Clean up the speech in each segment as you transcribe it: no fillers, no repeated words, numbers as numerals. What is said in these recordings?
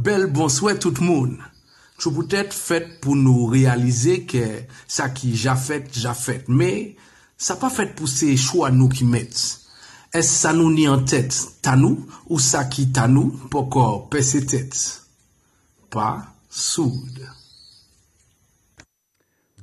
Bel bonsoir tout le monde. Je peut-être fait pour nous réaliser que ça qui j'ai fait, mais ça pas fait pour ces choix nous qui mettent. Est-ce ça nous ni en tête, ta nous, ou ça qui ta nous, pour qu'on pèse tête? Pas soude.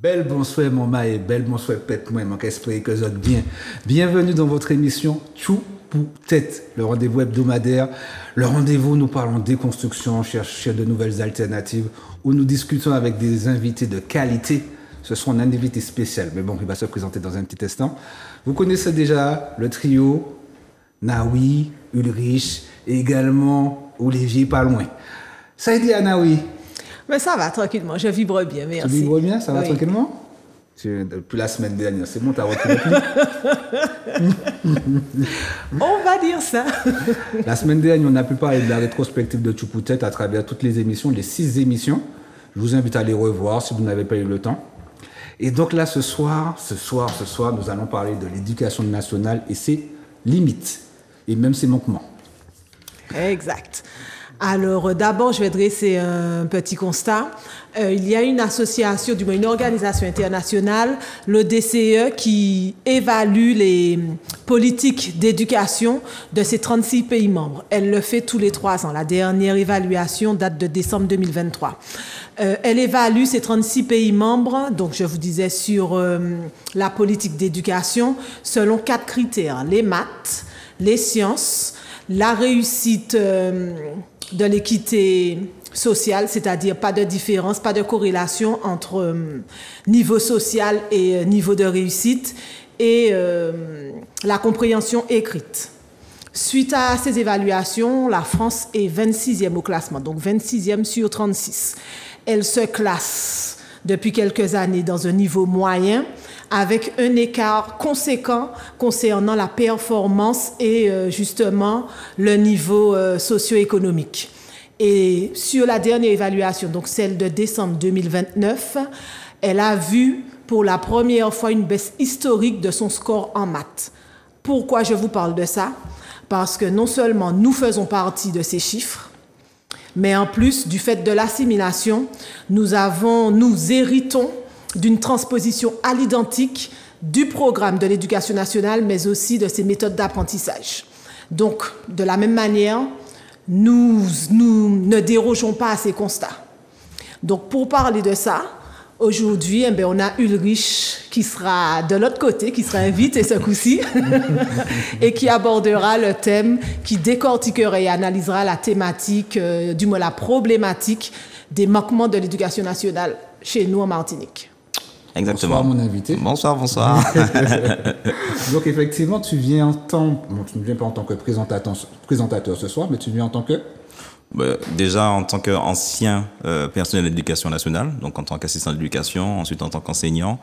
Bel bonsoir maman et bel bonsoir pète moi, mon esprit que vous êtes bien. Bienvenue dans votre émission Tchou pour tête, le rendez-vous hebdomadaire. Le rendez-vous, nous parlons déconstruction, chercher de nouvelles alternatives, où nous discutons avec des invités de qualité. Ce sera un invité spécial, mais bon, il va se présenter dans un petit instant. Vous connaissez déjà le trio Naoui, Ulrich et également Olivier pas loin. Ça a dit à Naoui. Mais ça va tranquillement, je vibre bien, merci. Tu vibres bien, ça va oui. Tranquillement? Depuis la semaine dernière, c'est bon, t'as repris le On va dire ça. La semaine dernière, on a pu parler de la rétrospective de Tchoupoutet à travers toutes les émissions, les 6 émissions. Je vous invite à les revoir si vous n'avez pas eu le temps. Et donc là, ce soir, nous allons parler de l'éducation nationale et ses limites, et même ses manquements. Exact. Alors, d'abord, je vais dresser un petit constat. Il y a une association, du moins une organisation internationale, le DCE, qui évalue les politiques d'éducation de ses 36 pays membres. Elle le fait tous les 3 ans. La dernière évaluation date de décembre 2023. Elle évalue ces 36 pays membres, donc je vous disais sur la politique d'éducation, selon 4 critères. Les maths, les sciences, la réussite de l'équité sociale, c'est-à-dire pas de différence, pas de corrélation entre niveau social et niveau de réussite, et la compréhension écrite. Suite à ces évaluations, la France est 26e au classement, donc 26e sur 36. Elle se classe depuis quelques années dans un niveau moyen, avec un écart conséquent concernant la performance et justement le niveau socio-économique. Et sur la dernière évaluation, donc celle de décembre 2029, elle a vu pour la première fois une baisse historique de son score en maths. Pourquoi je vous parle de ça? Parce que non seulement nous faisons partie de ces chiffres, mais en plus du fait de l'assimilation, nous héritons d'une transposition à l'identique du programme de l'éducation nationale, mais aussi de ses méthodes d'apprentissage. Donc, de la même manière, nous ne dérogeons pas à ces constats. Donc, pour parler de ça, aujourd'hui, on a Ulrich qui sera de l'autre côté, qui sera invité ce coup-ci, et qui abordera le thème, qui décortiquera et analysera la thématique, du moins la problématique des manquements de l'éducation nationale chez nous en Martinique. Bonsoir Exactement. mon invité. Bonsoir. Donc effectivement, tu viens tu ne viens pas en tant que présentateur ce soir, mais tu viens en tant que... Déjà en tant qu'ancien personnel de l'éducation nationale, donc en tant qu'assistant d'éducation, ensuite en tant qu'enseignant,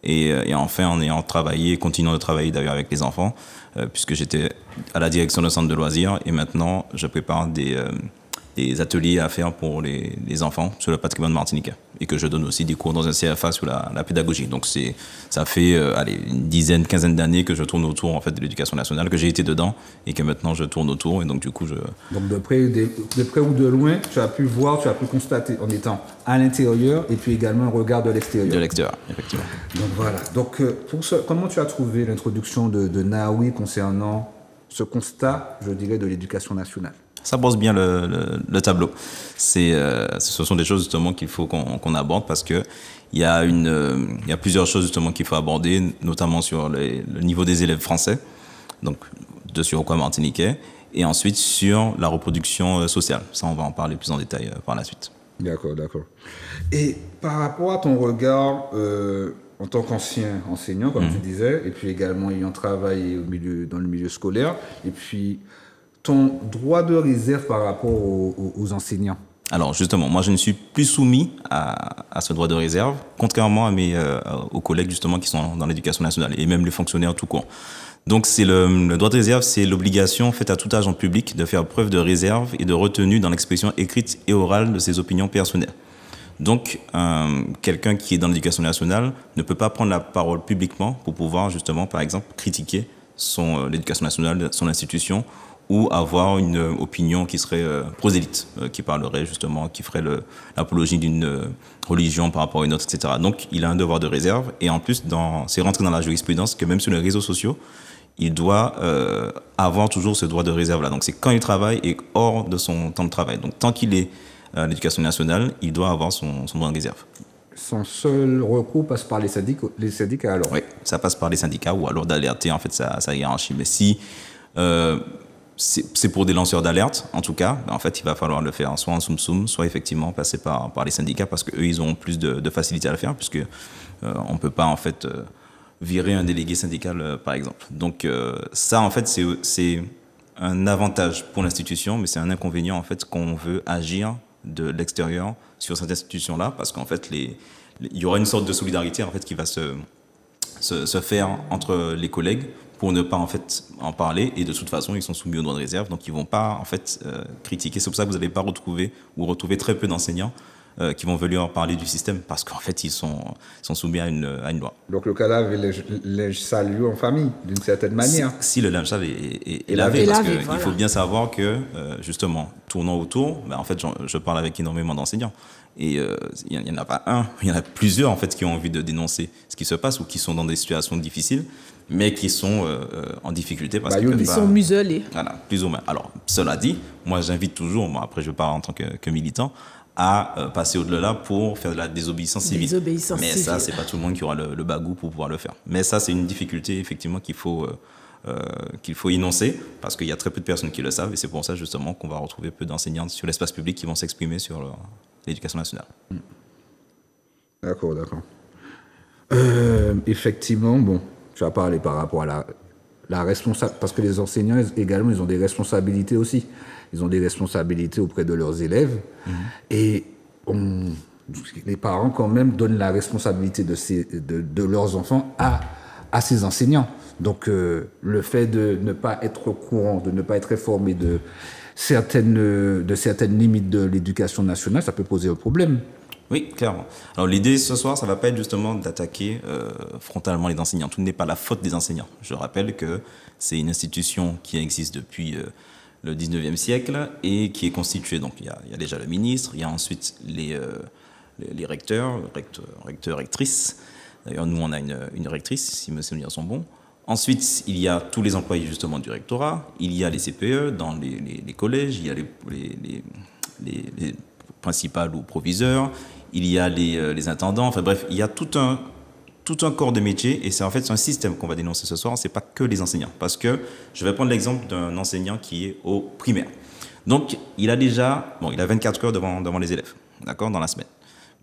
et enfin en ayant travaillé, continuant de travailler d'ailleurs avec les enfants, puisque j'étais à la direction d'un centre de loisirs, et maintenant je prépare des ateliers à faire pour les enfants sur le patrimoine martiniquais, et que je donne aussi des cours dans un CFA sur la pédagogie. Donc ça fait une quinzaine d'années que je tourne autour en fait de l'éducation nationale, que j'ai été dedans et que maintenant je tourne autour, et donc du coup Donc de près ou de loin, tu as pu voir, tu as pu constater en étant à l'intérieur et puis également un regard de l'extérieur. De l'extérieur, effectivement. Donc voilà. Donc comment tu as trouvé l'introduction de Naoui concernant ce constat, je dirais, de l'éducation nationale? Ça brosse bien le tableau. Ce sont des choses justement qu'il faut qu'on aborde, parce que il y a plusieurs choses justement qu'il faut aborder, notamment sur le niveau des élèves français, donc de Surquois martiniquais, et ensuite sur la reproduction sociale. Ça, on va en parler plus en détail par la suite. D'accord. Et par rapport à ton regard en tant qu'ancien enseignant, comme tu disais, et puis également ayant travaillé dans le milieu scolaire, et puis ton droit de réserve par rapport aux enseignants? Alors justement, moi je ne suis plus soumis à ce droit de réserve, contrairement aux collègues justement qui sont dans l'éducation nationale, et même les fonctionnaires tout court. Donc c'est le droit de réserve, c'est l'obligation faite à tout agent public de faire preuve de réserve et de retenue dans l'expression écrite et orale de ses opinions personnelles. Donc quelqu'un qui est dans l'éducation nationale ne peut pas prendre la parole publiquement pour pouvoir justement, par exemple, critiquer l'éducation nationale, son institution, ou avoir une opinion qui serait prosélyte, qui parlerait justement, qui ferait l'apologie d'une religion par rapport à une autre, etc. Donc, il a un devoir de réserve. Et en plus, c'est rentré dans la jurisprudence que même sur les réseaux sociaux, il doit avoir toujours ce droit de réserve-là. Donc, c'est quand il travaille et hors de son temps de travail. Donc, tant qu'il est à l'éducation nationale, il doit avoir son droit de réserve. Son seul recours passe par les syndicats alors? Oui, ça passe par les syndicats ou alors d'alerter en fait sa hiérarchie. Mais si c'est pour des lanceurs d'alerte, en tout cas, en fait, il va falloir le faire soit en soum-soum, soit effectivement passer par les syndicats parce qu'eux, ils auront plus de facilité à le faire puisque on ne peut pas en fait virer un délégué syndical, par exemple. Donc ça, en fait, c'est un avantage pour l'institution, mais c'est un inconvénient en fait qu'on veut agir de l'extérieur sur cette institution-là, parce qu'en fait, il y aura une sorte de solidarité en fait qui va se faire entre les collègues pour ne pas en fait en parler, et de toute façon, ils sont soumis au droit de réserve, donc ils vont pas en fait critiquer. C'est pour ça que vous n'allez pas retrouver très peu d'enseignants qui vont venir parler du système, parce qu'en fait, ils sont soumis à une loi. Donc le cadavre est linge sale en famille, d'une certaine manière. Si le linge sale est lavé, parce qu'il faut bien savoir que, justement, tournant autour, en fait, je parle avec énormément d'enseignants. Et il n'y en a pas un, il y en a plusieurs, en fait, qui ont envie de dénoncer ce qui se passe ou qui sont dans des situations difficiles, mais qui sont en difficulté parce qu'ils sont muselés. Voilà, plus ou moins. Alors, cela dit, moi, j'invite toujours, après, je parle en tant que militant, à passer au-delà pour faire de la désobéissance civile. Mais ça, c'est pas tout le monde qui aura le bagou pour pouvoir le faire. Mais ça, c'est une difficulté, effectivement, qu'il faut énoncer, parce qu'il y a très peu de personnes qui le savent, et c'est pour ça, justement, qu'on va retrouver peu d'enseignants sur l'espace public qui vont s'exprimer sur l'éducation nationale. D'accord. Effectivement, bon, tu as parlé par rapport à la responsabilité, parce que les enseignants, également, ils ont des responsabilités aussi. Ils ont des responsabilités auprès de leurs élèves. Et les parents, quand même, donnent la responsabilité de leurs enfants à ces enseignants. Donc, le fait de ne pas être au courant, de ne pas être informé de certaines limites de l'éducation nationale, ça peut poser un problème. Oui, clairement. Alors l'idée ce soir, ça ne va pas être justement d'attaquer frontalement les enseignants. Tout n'est pas la faute des enseignants. Je rappelle que c'est une institution qui existe depuis le 19e siècle et qui est constituée. Donc il y a déjà le ministre, il y a ensuite les recteurs, rectrices. D'ailleurs, nous, on a une rectrice, si mes souvenirs sont bons. Ensuite, il y a tous les employés justement du rectorat, il y a les CPE dans les collèges, il y a les principales ou proviseurs, il y a les intendants, enfin bref, il y a tout un corps de métier, et c'est en fait un système qu'on va dénoncer ce soir, c'est pas que les enseignants, parce que je vais prendre l'exemple d'un enseignant qui est au primaire. Donc, il a 24 heures devant les élèves, d'accord, dans la semaine.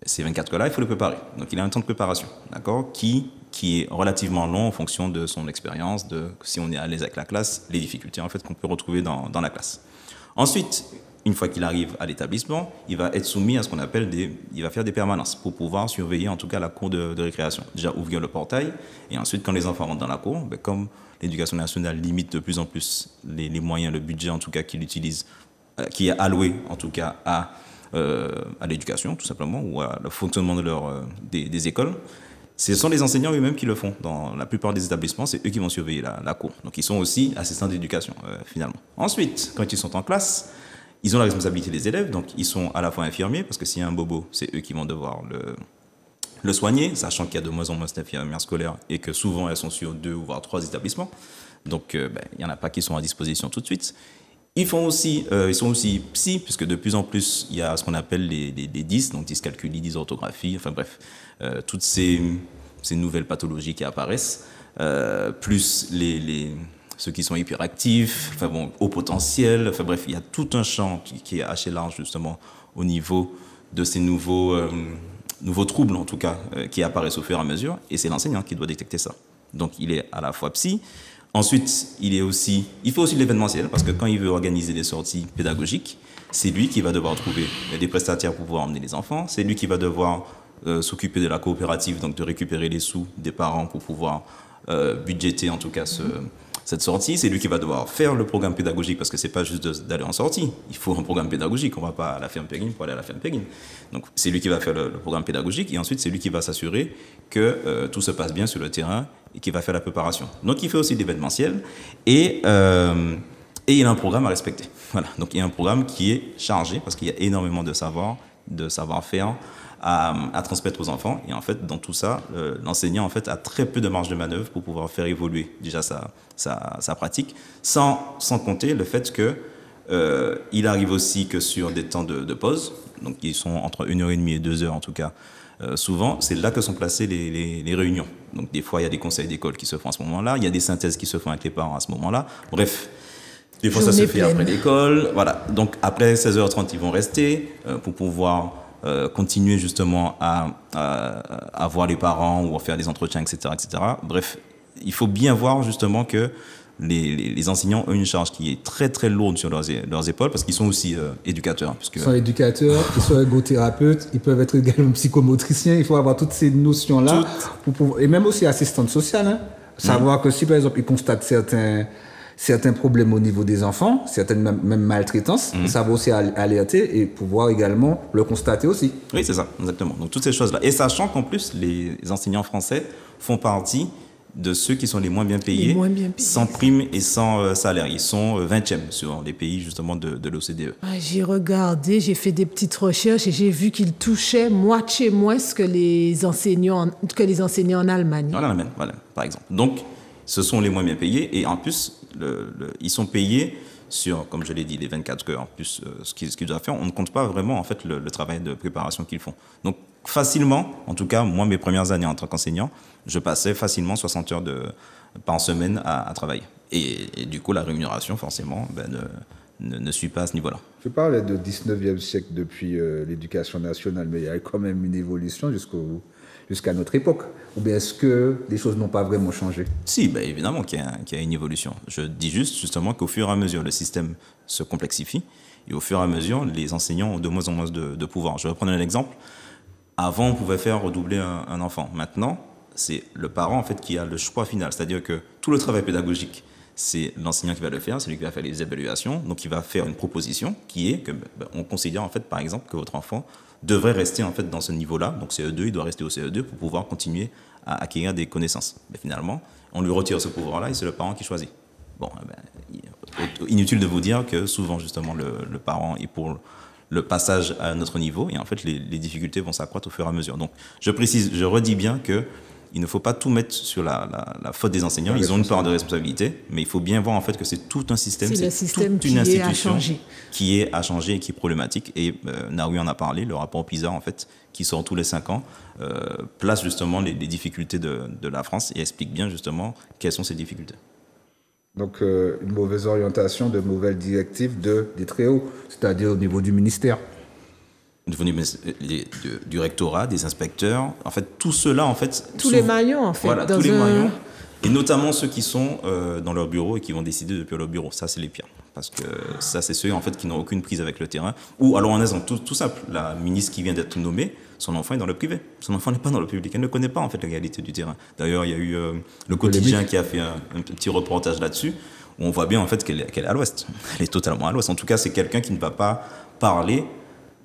Ces 24 heures-là, il faut le préparer. Donc, il a un temps de préparation, d'accord, qui est relativement long en fonction de son expérience, de si on est à l'aise avec la classe, les difficultés en fait qu'on peut retrouver dans la classe. Ensuite, une fois qu'il arrive à l'établissement, il va être soumis à ce qu'on appelle il va faire des permanences pour pouvoir surveiller en tout cas la cour de récréation. Déjà ouvrir le portail, et ensuite quand les enfants rentrent dans la cour, comme l'éducation nationale limite de plus en plus les moyens, le budget en tout cas qu'il utilise, qui est alloué en tout cas à l'éducation tout simplement, ou à le fonctionnement des écoles, ce sont les enseignants eux-mêmes qui le font. Dans la plupart des établissements, c'est eux qui vont surveiller la cour. Donc ils sont aussi assistants d'éducation finalement. Ensuite, quand ils sont en classe, ils ont la responsabilité des élèves, donc ils sont à la fois infirmiers, parce que s'il y a un bobo, c'est eux qui vont devoir le soigner, sachant qu'il y a de moins en moins d'infirmières scolaires et que souvent elles sont sur 2 ou voire 3 établissements. Donc il n'y en a pas qui sont à disposition tout de suite. Ils sont aussi psy, puisque de plus en plus, il y a ce qu'on appelle les dys, donc dyscalculie, dysorthographie, enfin bref, toutes ces nouvelles pathologies qui apparaissent, plus ceux qui sont hyperactifs, haut potentiel, enfin bref, il y a tout un champ qui est assez large justement au niveau de ces nouveaux troubles en tout cas qui apparaissent au fur et à mesure, et c'est l'enseignant qui doit détecter ça. Donc il est à la fois psy. Ensuite, il fait aussi de l'événementiel, parce que quand il veut organiser des sorties pédagogiques, c'est lui qui va devoir trouver des prestataires pour pouvoir emmener les enfants, c'est lui qui va devoir s'occuper de la coopérative, donc de récupérer les sous des parents pour pouvoir budgéter en tout cas cette sortie, c'est lui qui va devoir faire le programme pédagogique, parce que c'est pas juste d'aller en sortie, il faut un programme pédagogique, on va pas à la ferme Péguine pour aller à la ferme Péguine. Donc c'est lui qui va faire le programme pédagogique, et ensuite c'est lui qui va s'assurer que tout se passe bien sur le terrain et qui va faire la préparation. Donc il fait aussi de l'événementiel, et Et il y a un programme à respecter. Voilà. Donc il y a un programme qui est chargé parce qu'il y a énormément de savoir-faire à transmettre aux enfants. Et en fait, dans tout ça, l'enseignant en fait a très peu de marge de manœuvre pour pouvoir faire évoluer déjà sa pratique, sans compter le fait que il arrive aussi que sur des temps de pause, donc qui sont entre 1h30 et 2h en tout cas, souvent, c'est là que sont placées les réunions. Donc des fois, il y a des conseils d'école qui se font à ce moment-là, il y a des synthèses qui se font avec les parents à ce moment-là. Bref, des fois, ça se fait après l'école. Voilà. Donc après 16h30, ils vont rester pour pouvoir continuer justement à voir les parents ou à faire des entretiens, etc., etc. Bref, il faut bien voir justement que les enseignants ont une charge qui est très très lourde sur leurs épaules parce qu'ils sont aussi éducateurs. Ils sont éducateurs, ils sont ergothérapeutes, ils peuvent être également psychomotriciens. Il faut avoir toutes ces notions-là et même aussi assistante sociale. Hein. Savoir que si par exemple ils constatent certains problèmes au niveau des enfants, certaines même maltraitances, ça va aussi alerter et pouvoir également le constater aussi. Oui, c'est ça, exactement. Donc toutes ces choses-là. Et sachant qu'en plus, les enseignants français font partie de ceux qui sont les moins bien payés, sans prime et sans salaire. Ils sont 20e sur les pays justement de l'OCDE. J'ai regardé, j'ai fait des petites recherches et j'ai vu qu'ils touchaient moitié moins que les enseignants en Allemagne. En Allemagne, voilà, par exemple. Donc, ce sont les moins bien payés et en plus, ils sont payés sur, comme je l'ai dit, les 24 heures, plus ce qu'ils doivent faire. On ne compte pas vraiment en fait le travail de préparation qu'ils font. Donc facilement, en tout cas, moi, mes premières années en tant qu'enseignant, je passais facilement 60 heures par semaine à travailler. Et du coup, la rémunération, forcément, ne suit pas à ce niveau-là. Je parlais de 19e siècle depuis l'éducation nationale, mais il y a quand même une évolution jusqu'à notre époque. Ou bien est-ce que les choses n'ont pas vraiment changé? Si, évidemment qu'il y a une évolution. Je dis justement qu'au fur et à mesure, le système se complexifie et au fur et à mesure, les enseignants ont de moins en moins de pouvoir. Je vais prendre un exemple. Avant, on pouvait faire redoubler un enfant. Maintenant, c'est le parent en fait qui a le choix final. C'est-à-dire que tout le travail pédagogique, c'est l'enseignant qui va le faire, c'est lui qui va faire les évaluations. Donc, il va faire une proposition qui est que on considère en fait, par exemple, que votre enfant devrait rester en fait dans ce niveau-là. Donc, CE2, il doit rester au CE2 pour pouvoir continuer à acquérir des connaissances. Mais finalement, on lui retire ce pouvoir-là et c'est le parent qui choisit. Bon, inutile de vous dire que souvent, justement, le parent est pour le passage à notre niveau et en fait, les difficultés vont s'accroître au fur et à mesure. Donc, je redis bien que il ne faut pas tout mettre sur la faute des enseignants. Ils ont une part de responsabilité, mais il faut bien voir en fait que c'est tout un système, c'est toute une institution qui est à changer et qui est problématique. Et Naoui en a parlé, le rapport PISA en fait, qui sort tous les 5 ans, place justement les difficultés de la France et explique bien justement quelles sont ces difficultés. Donc une mauvaise orientation, de mauvaises directives des très hauts, c'est-à-dire au niveau du ministère. Du rectorat, des inspecteurs, en fait, tout cela, en fait... Tous les maillons, en fait. Voilà, tous les maillons, et notamment ceux qui sont dans leur bureau et qui vont décider depuis leur bureau. Ça, c'est les pires. Parce que ça, c'est ceux, en fait, qui n'ont aucune prise avec le terrain. Ou, alors, en exemple, tout simple, la ministre qui vient d'être nommée, son enfant est dans le privé. Son enfant n'est pas dans le public. Elle ne connaît pas, en fait, la réalité du terrain. D'ailleurs, il y a eu le Quotidien qui a fait un petit reportage là-dessus, où on voit bien, en fait, qu'elle est à l'ouest. Elle est totalement à l'ouest. En tout cas, c'est quelqu'un qui ne va pas parler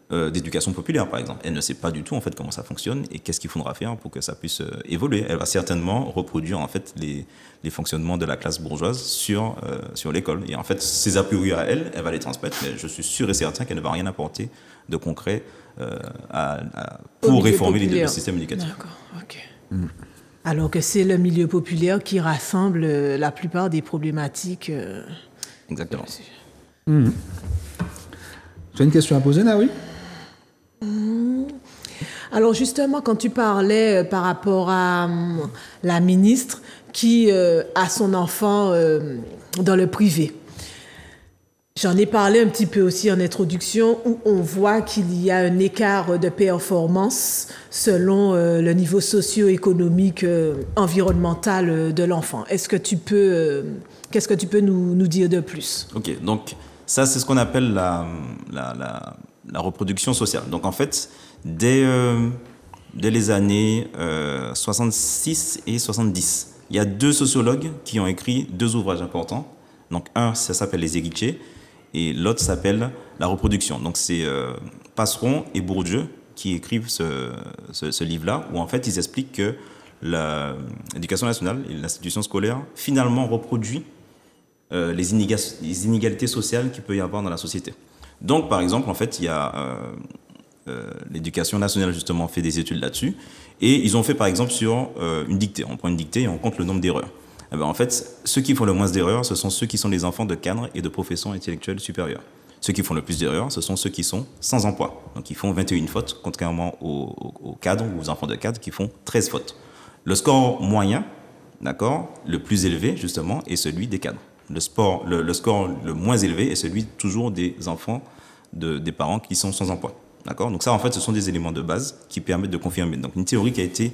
d'éducation populaire, par exemple. Elle ne sait pas du tout en fait comment ça fonctionne et qu'est-ce qu'il faudra faire pour que ça puisse évoluer. Elle va certainement reproduire en fait les fonctionnements de la classe bourgeoise sur l'école. Et en fait, ses a priori à elle va les transmettre, mais je suis sûr et certain qu'elle ne va rien apporter de concret pour réformer le système éducatif. D'accord, ok. Alors que c'est le milieu populaire qui rassemble la plupart des problématiques. Exactement. Tu as une question à poser, Naoui? Alors justement, quand tu parlais par rapport à la ministre qui a son enfant dans le privé, j'en ai parlé un petit peu aussi en introduction où on voit qu'il y a un écart de performance selon le niveau socio-économique, environnemental de l'enfant. Qu'est-ce que tu peux nous dire de plus? Ok, donc ça c'est ce qu'on appelle la reproduction sociale. Donc en fait, dès les années 66 et 70, il y a 2 sociologues qui ont écrit 2 ouvrages importants. Donc un, ça s'appelle Les Héritiers, et l'autre s'appelle La reproduction. Donc c'est Passeron et Bourdieu qui écrivent ce livre-là, où en fait ils expliquent que l'éducation nationale et l'institution scolaire finalement reproduit les inégalités sociales qu'il peut y avoir dans la société. Donc, par exemple, en fait, il y a l'éducation nationale, justement, fait des études là-dessus. Et ils ont fait, par exemple, sur une dictée. On prend une dictée et on compte le nombre d'erreurs. Eh bien, en fait, ceux qui font le moins d'erreurs, ce sont ceux qui sont les enfants de cadres et de professions intellectuelles supérieures. Ceux qui font le plus d'erreurs, ce sont ceux qui sont sans emploi. Donc, ils font 21 fautes, contrairement aux cadres ou aux enfants de cadres qui font 13 fautes. Le score moyen, d'accord, le plus élevé, justement, est celui des cadres. Le score le moins élevé est celui toujours des enfants des parents qui sont sans emploi. D'accord ? Donc ça, en fait, ce sont des éléments de base qui permettent de confirmer. Donc une théorie qui a été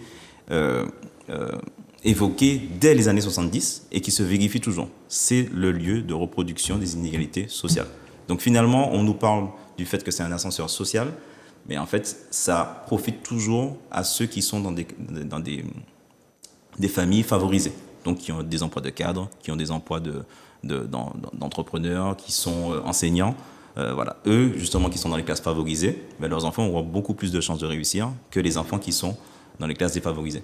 évoquée dès les années 70 et qui se vérifie toujours. C'est le lieu de reproduction des inégalités sociales. Donc finalement, on nous parle du fait que c'est un ascenseur social, mais en fait, ça profite toujours à ceux qui sont dans des familles favorisées. Donc qui ont des emplois de cadres, qui ont des emplois d'entrepreneurs, qui sont enseignants. Voilà. Eux, justement, qui sont dans les classes favorisées, ben, leurs enfants auront beaucoup plus de chances de réussir que les enfants qui sont dans les classes défavorisées.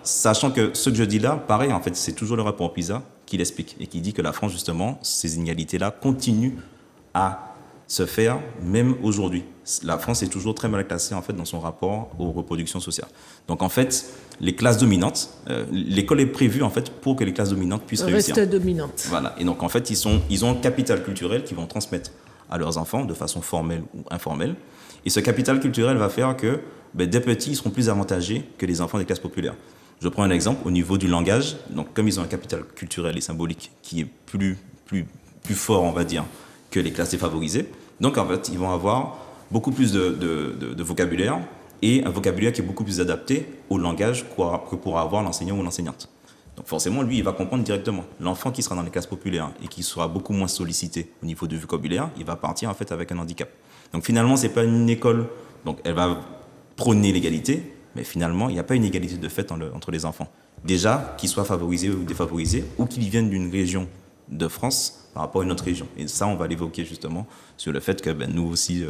Sachant que ce que je dis là, pareil, en fait, c'est toujours le rapport PISA qui l'explique et qui dit que la France, justement, ces inégalités-là continuent à se faire même aujourd'hui. La France est toujours très mal classée en fait dans son rapport aux reproductions sociales. Donc en fait, les classes dominantes, l'école est prévue en fait pour que les classes dominantes puissent réussir. Restent dominantes. Voilà. Et donc en fait, ils ont un capital culturel qu'ils vont transmettre à leurs enfants de façon formelle ou informelle. Et ce capital culturel va faire que dès petits, ils seront plus avantagés que les enfants des classes populaires. Je prends un exemple au niveau du langage. Donc comme ils ont un capital culturel et symbolique qui est plus fort, on va dire, que les classes défavorisées. Donc, en fait, ils vont avoir beaucoup plus de vocabulaire et un vocabulaire qui est beaucoup plus adapté au langage que pourra avoir l'enseignant ou l'enseignante. Donc, forcément, lui, il va comprendre directement. L'enfant qui sera dans les classes populaires et qui sera beaucoup moins sollicité au niveau du vocabulaire, il va partir, en fait, avec un handicap. Donc, finalement, c'est pas une école. Donc, elle va prôner l'égalité, mais finalement, il n'y a pas une égalité de fait entre les enfants. Déjà, qu'ils soient favorisés ou défavorisés, ou qu'ils viennent d'une région de France par rapport à une autre région. Et ça, on va l'évoquer justement sur le fait que nous aussi,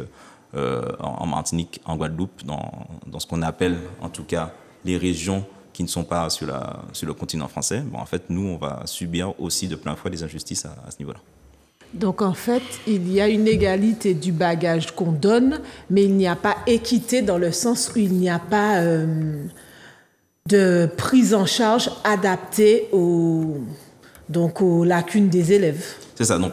en Martinique, en Guadeloupe, dans ce qu'on appelle en tout cas les régions qui ne sont pas sur le continent français, en fait, nous, on va subir aussi de plein fouet des injustices à ce niveau-là. Donc en fait, il y a une égalité du bagage qu'on donne, mais il n'y a pas équité dans le sens où il n'y a pas de prise en charge adaptée aux lacunes des élèves. C'est ça. Donc,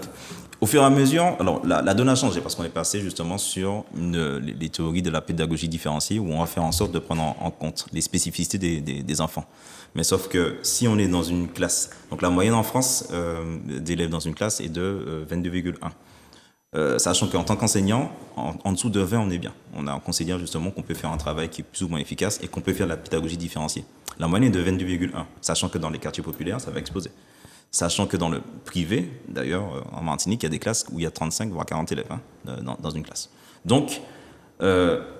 au fur et à mesure, alors la donne a changé parce qu'on est passé justement sur les théories de la pédagogie différenciée où on va faire en sorte de prendre en compte les spécificités des enfants. Mais sauf que si on est dans une classe, donc la moyenne en France d'élèves dans une classe est de 22,1. Sachant qu'en tant qu'enseignant, en dessous de 20, on est bien. On considère justement qu'on peut faire un travail qui est plus ou moins efficace et qu'on peut faire de la pédagogie différenciée. La moyenne est de 22,1, sachant que dans les quartiers populaires, ça va exploser. Sachant que dans le privé, d'ailleurs, en Martinique, il y a des classes où il y a 35 voire 40 élèves dans une classe. Donc,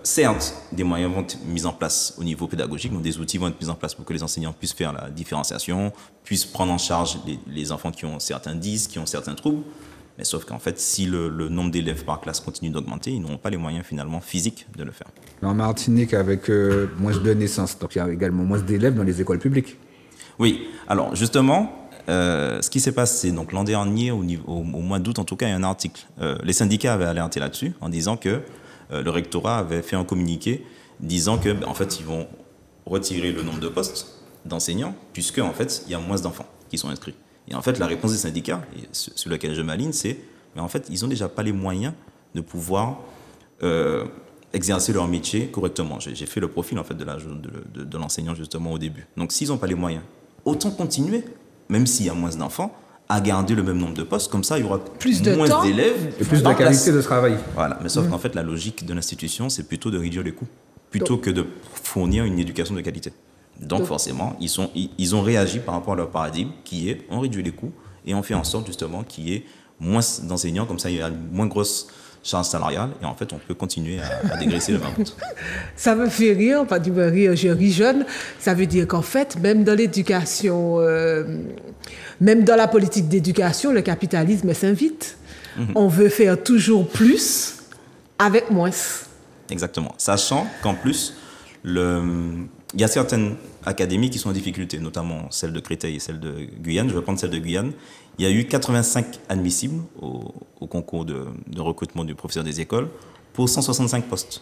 certes, des moyens vont être mis en place au niveau pédagogique, donc des outils vont être mis en place pour que les enseignants puissent faire la différenciation, puissent prendre en charge les enfants qui ont certains dys, qui ont certains troubles. Mais sauf qu'en fait, si le nombre d'élèves par classe continue d'augmenter, ils n'auront pas les moyens finalement physiques de le faire. En Martinique, avec moins de naissances, donc il y a également moins d'élèves dans les écoles publiques. Oui, alors justement, ce qui s'est passé donc l'an dernier, au mois d'août en tout cas, il y a un article. Les syndicats avaient alerté là-dessus en disant que le rectorat avait fait un communiqué disant que en fait, ils vont retirer le nombre de postes d'enseignants puisque en fait, il y a moins d'enfants qui sont inscrits. Et en fait, la réponse des syndicats, et sur laquelle je m'aligne, c'est mais en fait, ils n'ont déjà pas les moyens de pouvoir exercer leur métier correctement. J'ai fait le profil en fait de l'enseignant justement au début. Donc, s'ils n'ont pas les moyens, autant continuer, même s'il y a moins d'enfants, à garder le même nombre de postes. Comme ça, il y aura plus moins d'élèves et plus de qualité de travail. Voilà. Mais sauf qu'en fait, la logique de l'institution, c'est plutôt de réduire les coûts, plutôt que de fournir une éducation de qualité. Donc forcément, ils ont réagi par rapport à leur paradigme qui est on réduit les coûts et on fait en sorte justement qu'il y ait moins d'enseignants, comme ça il y a une moins grosse charge salariale et en fait on peut continuer à dégraisser le mammouth. Ça me fait rire, pas du me rire, je ris jeune. Ça veut dire qu'en fait, même dans l'éducation, même dans la politique d'éducation, le capitalisme s'invite. On veut faire toujours plus avec moins. Exactement. Sachant qu'en plus, il y a certaines académies qui sont en difficulté, notamment celle de Créteil et celle de Guyane. Je vais prendre celle de Guyane. Il y a eu 85 admissibles au concours de recrutement du professeur des écoles pour 165 postes.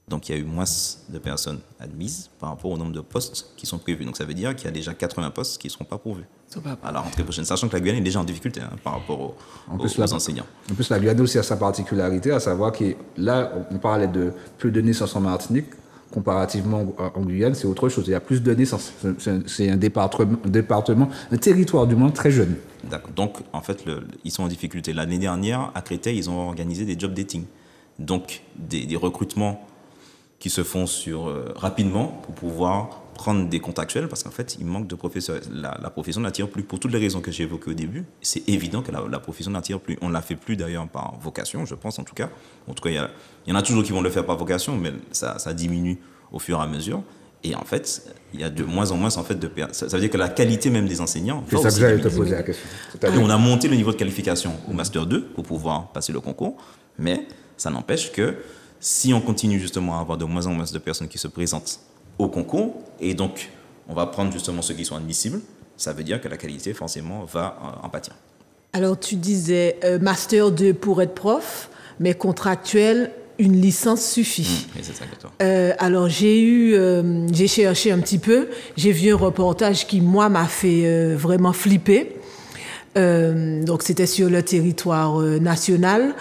Donc, il y a eu moins de personnes admises par rapport au nombre de postes qui sont prévus. Donc, ça veut dire qu'il y a déjà 80 postes qui ne seront pas pourvus à la rentrée prochaine, sachant que la Guyane est déjà en difficulté par rapport aux enseignants. En plus, la Guyane aussi a sa particularité, à savoir que là, on parlait de peu de naissances en Martinique. Comparativement en Guyane, c'est autre chose. Il y a plus de naissances. C'est un département, un territoire du monde très jeune. D'accord. Donc, en fait, ils sont en difficulté. L'année dernière, à Créteil, ils ont organisé des job dating. Donc, des recrutements qui se font rapidement pour pouvoir prendre des contractuels, parce qu'en fait, il manque de professeurs. La profession n'attire plus, pour toutes les raisons que j'ai évoquées au début. C'est évident que la profession n'attire plus. On ne la fait plus d'ailleurs par vocation, je pense en tout cas. En tout cas, il y en a toujours qui vont le faire par vocation, mais ça diminue au fur et à mesure. Et en fait, il y a de moins en moins en fait, ça veut dire que la qualité même des enseignants... C'est ça que j'allais te poser la question. On a monté le niveau de qualification au Master 2 pour pouvoir passer le concours, mais ça n'empêche que si on continue justement à avoir de moins en moins de personnes qui se présentent au concours, et donc on va prendre justement ceux qui sont admissibles, ça veut dire que la qualité forcément va en pâtir. Alors tu disais Master 2 pour être prof, mais contractuel, une licence suffit. C'est ça, exactement. Alors j'ai cherché un petit peu, j'ai vu un reportage qui moi m'a fait vraiment flipper. Donc c'était sur le territoire national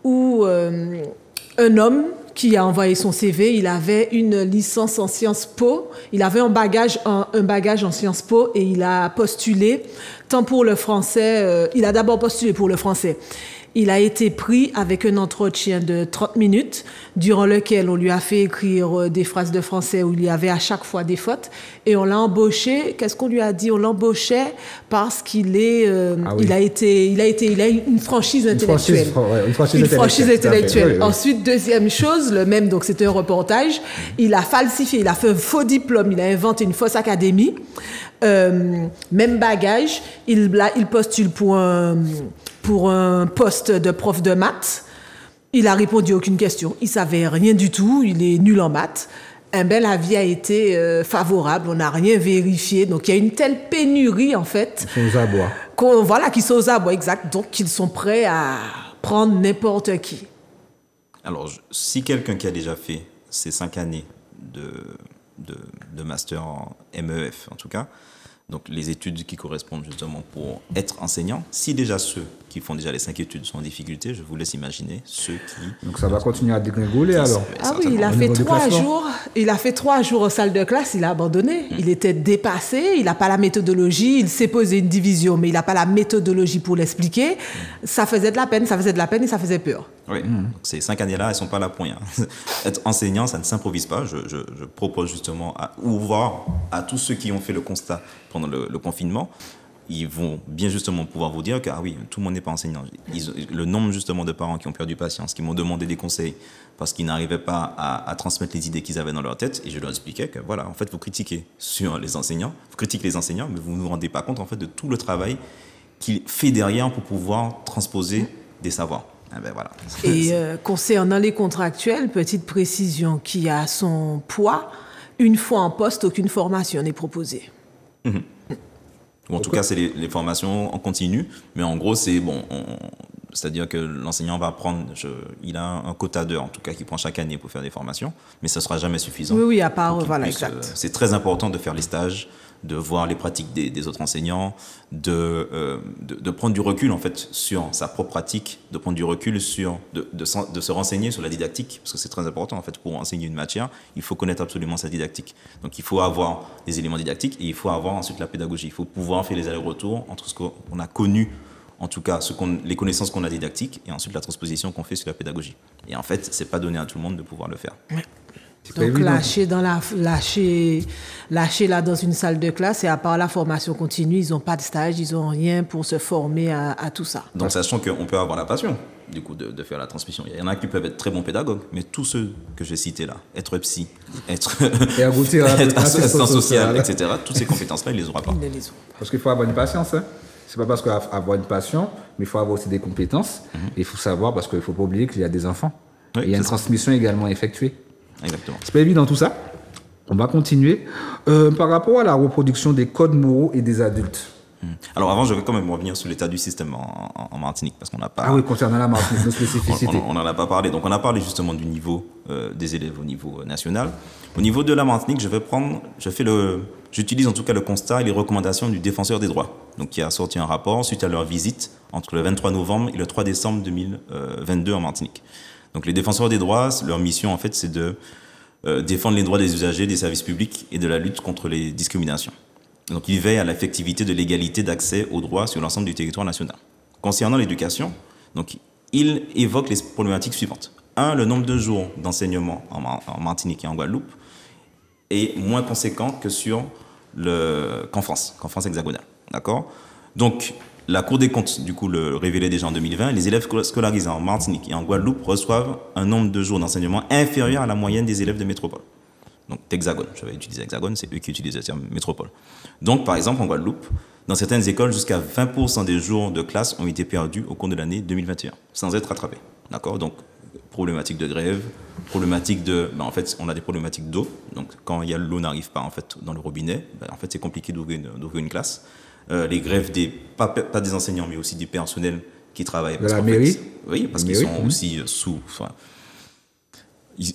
où un homme qui a envoyé son CV, il avait une licence en Sciences Po, il avait un bagage en Sciences Po et il a postulé tant pour le français, il a d'abord postulé pour le français. Il a été pris avec un entretien de 30 minutes, durant lequel on lui a fait écrire des phrases de français où il y avait à chaque fois des fautes. Et on l'a embauché. Qu'est-ce qu'on lui a dit? On l'embauchait parce qu'il est, il a une franchise intellectuelle. Une franchise intellectuelle. Oui. Ensuite, deuxième chose, donc c'était un reportage. Il a falsifié, il a fait un faux diplôme, il a inventé une fausse académie. Même bagage, il postule pour un poste de prof de maths. Il a répondu à aucune question. Il savait rien du tout. Il est nul en maths. L'avis a été favorable. On n'a rien vérifié. Donc, il y a une telle pénurie, en fait. Ils sont aux abois. Qu'ils sont aux abois, exact. Donc, ils sont prêts à prendre n'importe qui. Alors, si quelqu'un qui a déjà fait ces 5 années de master en MEF, en tout cas, donc les études qui correspondent justement pour être enseignant, si déjà ceux qui font déjà les 5 études sont en difficulté, je vous laisse imaginer ceux qui... Donc ça va continuer à dégringoler alors. Ah oui, il a fait 3 jours. Il a fait 3 jours en salle de classe, il a abandonné. Il était dépassé, il n'a pas la méthodologie, il s'est posé une division, mais il n'a pas la méthodologie pour l'expliquer. Ça faisait de la peine et ça faisait peur. Oui, donc ces 5 années-là, elles ne sont pas là pour rien. Être enseignant, ça ne s'improvise pas. Je propose justement à ouvrir à tous ceux qui ont fait le constat pendant le confinement. Ils vont bien justement pouvoir vous dire que oui, tout le monde n'est pas enseignant. Le nombre justement de parents qui ont perdu patience, qui m'ont demandé des conseils parce qu'ils n'arrivaient pas à transmettre les idées qu'ils avaient dans leur tête, et je leur expliquais que voilà, en fait, vous critiquez les enseignants, mais vous ne vous rendez pas compte en fait de tout le travail qu'il fait derrière pour pouvoir transposer des savoirs. Voilà. Et concernant les contractuels, petite précision qui a son poids, une fois en poste, aucune formation n'est proposée. En tout cas, c'est les formations en continu, mais en gros, c'est-à-dire que l'enseignant va prendre, il a un quota d'heures, en tout cas, qu'il prend chaque année pour faire des formations, mais ça ne sera jamais suffisant. Oui, à part, voilà, exact. C'est très important de faire les stages, de voir les pratiques des autres enseignants, de prendre du recul, en fait, sur sa propre pratique, de prendre du recul de se renseigner sur la didactique, parce que c'est très important, en fait, pour enseigner une matière, il faut connaître absolument sa didactique. Donc, il faut avoir des éléments didactiques et il faut avoir ensuite la pédagogie. Il faut pouvoir faire les allers-retours entre ce qu'on a connu, en tout cas, les connaissances qu'on a didactiques, et ensuite la transposition qu'on fait sur la pédagogie. Et en fait, c'est pas donné à tout le monde de pouvoir le faire. Ouais. Donc lâcher là dans une salle de classe, et à part la formation continue, ils n'ont pas de stage, ils n'ont rien pour se former à tout ça. Donc sachant qu'on peut avoir la passion du coup de faire la transmission. Il y en a qui peuvent être très bons pédagogues, mais tous ceux que j'ai cités là, être psy, être assistant social, etc., toutes ces compétences-là, ils les aura pas. Parce qu'il faut avoir une patience, hein. C'est pas parce qu'il faut avoir une passion, mais il faut avoir aussi des compétences. Il faut savoir, parce qu'il ne faut pas oublier qu'il y a des enfants. Oui, il y a une transmission également effectuée. Exactement. C'est pas évident tout ça. On va continuer. Par rapport à la reproduction des codes moraux et des adultes. Alors avant, je vais quand même revenir sur l'état du système en Martinique, parce qu'on n'a pas... Ah oui, concernant la Martinique, nos spécificités. On n'en a pas parlé. Donc on a parlé justement du niveau des élèves au niveau national. Au niveau de la Martinique, j'utilise en tout cas le constat et les recommandations du défenseur des droits, donc qui a sorti un rapport suite à leur visite entre le 23 novembre et le 3 décembre 2022 en Martinique. Donc les défenseurs des droits, leur mission en fait, c'est de défendre les droits des usagers, des services publics et de la lutte contre les discriminations. Donc, il veille à l'effectivité de l'égalité d'accès aux droits sur l'ensemble du territoire national. Concernant l'éducation, donc, il évoque les problématiques suivantes. 1. Le nombre de jours d'enseignement en Martinique et en Guadeloupe est moins conséquent que qu'en France hexagonale. D'accord ? Donc, la Cour des comptes, du coup, le révélait déjà en 2020, les élèves scolarisés en Martinique et en Guadeloupe reçoivent un nombre de jours d'enseignement inférieur à la moyenne des élèves de métropole. Donc, d'Hexagone. J'avais utilisé Hexagone, c'est eux qui utilisent le terme métropole. Donc, par exemple, en Guadeloupe, dans certaines écoles, jusqu'à 20% des jours de classe ont été perdus au cours de l'année 2021, sans être rattrapés. D'accord ? Donc, problématique de grève, problématique en fait, on a des problématiques d'eau. Donc, quand l'eau n'arrive pas, en fait, dans le robinet, en fait, c'est compliqué d'ouvrir une classe. Les grèves pas des enseignants, mais aussi du personnel qui travaillent. De la mairie ? Oui, parce qu'ils sont aussi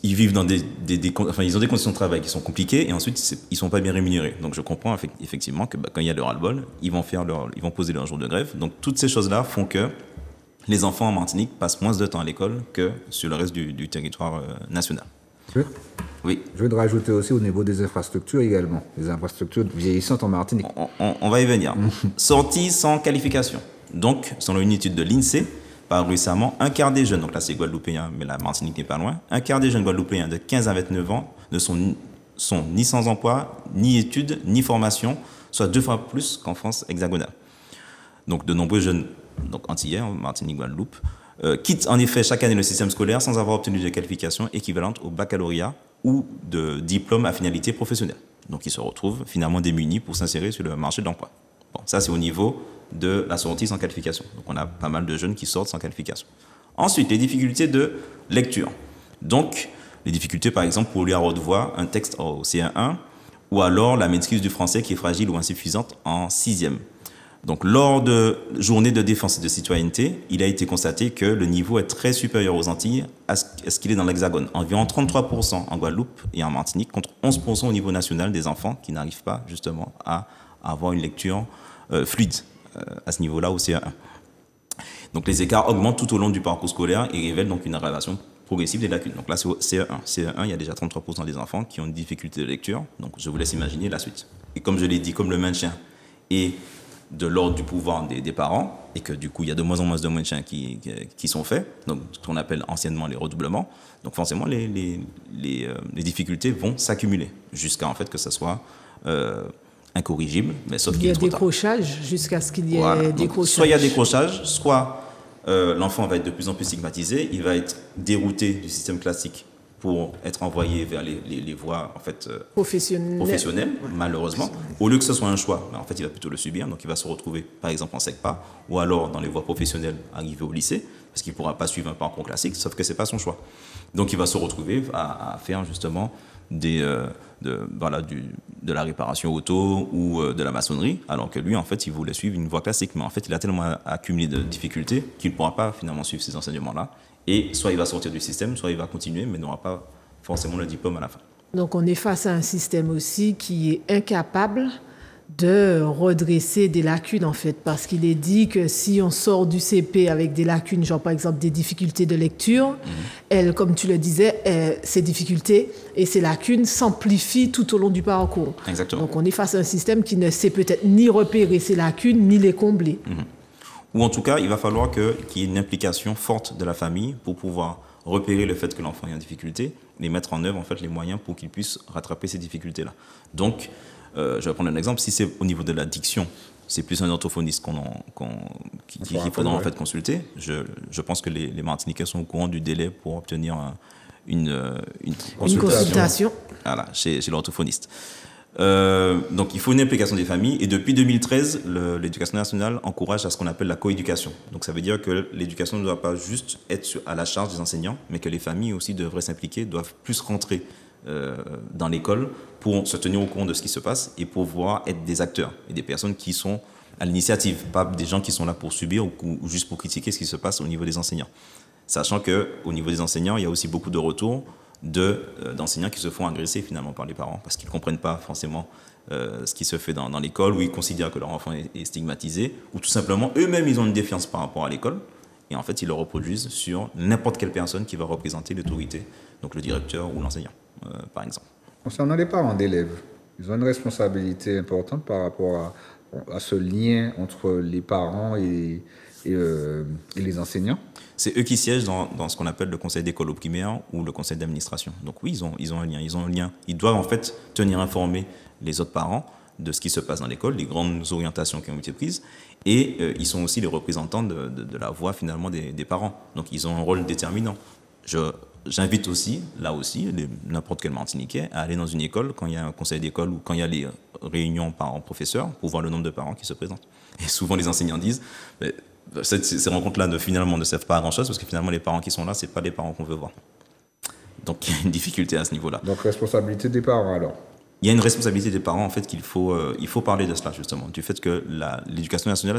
ils vivent dans ils ont des conditions de travail qui sont compliquées et ensuite ils sont pas bien rémunérés. Donc je comprends effectivement que quand il y a le ras-le-bol, ils vont poser leur jour de grève. Donc toutes ces choses-là font que les enfants en Martinique passent moins de temps à l'école que sur le reste du territoire national. Oui. Je voudrais rajouter aussi au niveau des infrastructures également, les infrastructures vieillissantes en Martinique. On va y venir. Sortie sans qualification. Donc, selon une étude de l'INSEE, par récemment, un quart des jeunes, donc là c'est guadeloupéen, mais la Martinique n'est pas loin, un quart des jeunes guadeloupéens de 15 à 29 ans ne sont ni sans emploi, ni études, ni formation, soit 2 fois plus qu'en France hexagonale. Donc de nombreux jeunes, donc antillais, Martinique, Guadeloupe, quittent en effet chaque année le système scolaire sans avoir obtenu de qualification équivalente au baccalauréat ou de diplôme à finalité professionnelle. Donc ils se retrouvent finalement démunis pour s'insérer sur le marché de l'emploi. Bon, ça c'est au niveau de la sortie sans qualification. Donc on a pas mal de jeunes qui sortent sans qualification. Ensuite, les difficultés de lecture. Donc, les difficultés par exemple pour lire à haute voix un texte au CE1 ou alors la maîtrise du français qui est fragile ou insuffisante en 6e. Donc, lors de journées de défense et de citoyenneté, il a été constaté que le niveau est très supérieur aux Antilles à ce qu'il est dans l'Hexagone. Environ 33% en Guadeloupe et en Martinique contre 11% au niveau national des enfants qui n'arrivent pas justement à avoir une lecture fluide à ce niveau-là au CE1. Donc les écarts augmentent tout au long du parcours scolaire et révèlent donc une aggravation progressive des lacunes. Donc là c'est au CE1. CE1, il y a déjà 33% des enfants qui ont une difficulté de lecture. Donc je vous laisse imaginer la suite. Et comme je l'ai dit, comme le maintien est de l'ordre du pouvoir des parents et que du coup il y a de moins en moins de maintiens qui sont faits, donc ce qu'on appelle anciennement les redoublements, donc forcément les difficultés vont s'accumuler jusqu'à en fait que ça soit incorrigible, mais sauf qu'il y a décrochage jusqu'à ce qu'il y ait décrochage. Soit il y a décrochage, soit l'enfant va être de plus en plus stigmatisé, il va être dérouté du système classique pour être envoyé vers les voies en fait, professionnelles, malheureusement. Au lieu que ce soit un choix, en fait, il va plutôt le subir. Donc, il va se retrouver, par exemple, en SECPA, ou alors dans les voies professionnelles, arrivé au lycée, parce qu'il ne pourra pas suivre un parcours classique, sauf que ce n'est pas son choix. Donc, il va se retrouver à faire justement de la réparation auto ou de la maçonnerie, alors que lui, en fait, il voulait suivre une voie classique. Mais en fait, il a tellement accumulé de difficultés qu'il ne pourra pas finalement suivre ces enseignements-là. Et soit il va sortir du système, soit il va continuer, mais n'aura pas forcément le diplôme à la fin. Donc on est face à un système aussi qui est incapable de redresser des lacunes en fait, parce qu'il est dit que si on sort du CP avec des lacunes, genre par exemple des difficultés de lecture, elles, comme tu le disais, ces difficultés et ces lacunes s'amplifient tout au long du parcours. Exactement. Donc on est face à un système qui ne sait peut-être ni repérer ces lacunes, ni les combler. Ou en tout cas, il va falloir qu'il y ait une implication forte de la famille pour pouvoir repérer le fait que l'enfant est en difficulté et mettre en œuvre en fait, les moyens pour qu'il puisse rattraper ces difficultés-là. Donc, je vais prendre un exemple. Si c'est au niveau de la diction, c'est plus un orthophoniste qu'il faudra en fait consulter. Je pense que les Martiniquais sont au courant du délai pour obtenir une consultation. Voilà, chez l'orthophoniste. Donc il faut une implication des familles et depuis 2013 l'éducation nationale encourage à ce qu'on appelle la coéducation. Donc ça veut dire que l'éducation ne doit pas juste être à la charge des enseignants, mais que les familles aussi devraient s'impliquer, doivent plus rentrer dans l'école pour se tenir au courant de ce qui se passe et pouvoir être des acteurs et des personnes qui sont à l'initiative, pas des gens qui sont là pour subir ou juste pour critiquer ce qui se passe au niveau des enseignants. Sachant qu'au niveau des enseignants, il y a aussi beaucoup de retours d'enseignants qui se font agresser finalement par les parents parce qu'ils ne comprennent pas forcément ce qui se fait dans l'école, ou ils considèrent que leur enfant est stigmatisé, ou tout simplement eux-mêmes ils ont une défiance par rapport à l'école et en fait ils le reproduisent sur n'importe quelle personne qui va représenter l'autorité, donc le directeur ou l'enseignant par exemple. Concernant les parents d'élèves, ils ont une responsabilité importante par rapport à ce lien entre les parents et les enseignants. C'est eux qui siègent dans ce qu'on appelle le conseil d'école au primaire ou le conseil d'administration. Donc oui, ils ont un lien. Ils doivent en fait tenir informés les autres parents de ce qui se passe dans l'école, des grandes orientations qui ont été prises. Et ils sont aussi les représentants de la voix finalement des parents. Donc ils ont un rôle déterminant. J'invite aussi, là aussi, n'importe quel Martiniquais à aller dans une école quand il y a un conseil d'école ou quand il y a les réunions parents-professeurs pour voir le nombre de parents qui se présentent. Et souvent les enseignants disent... Ces rencontres-là finalement ne servent pas à grand-chose parce que finalement les parents qui sont là, ce n'est pas les parents qu'on veut voir. Donc il y a une difficulté à ce niveau-là. Donc responsabilité des parents alors. Il y a une responsabilité des parents en fait il faut parler de cela justement, du fait que l'éducation nationale,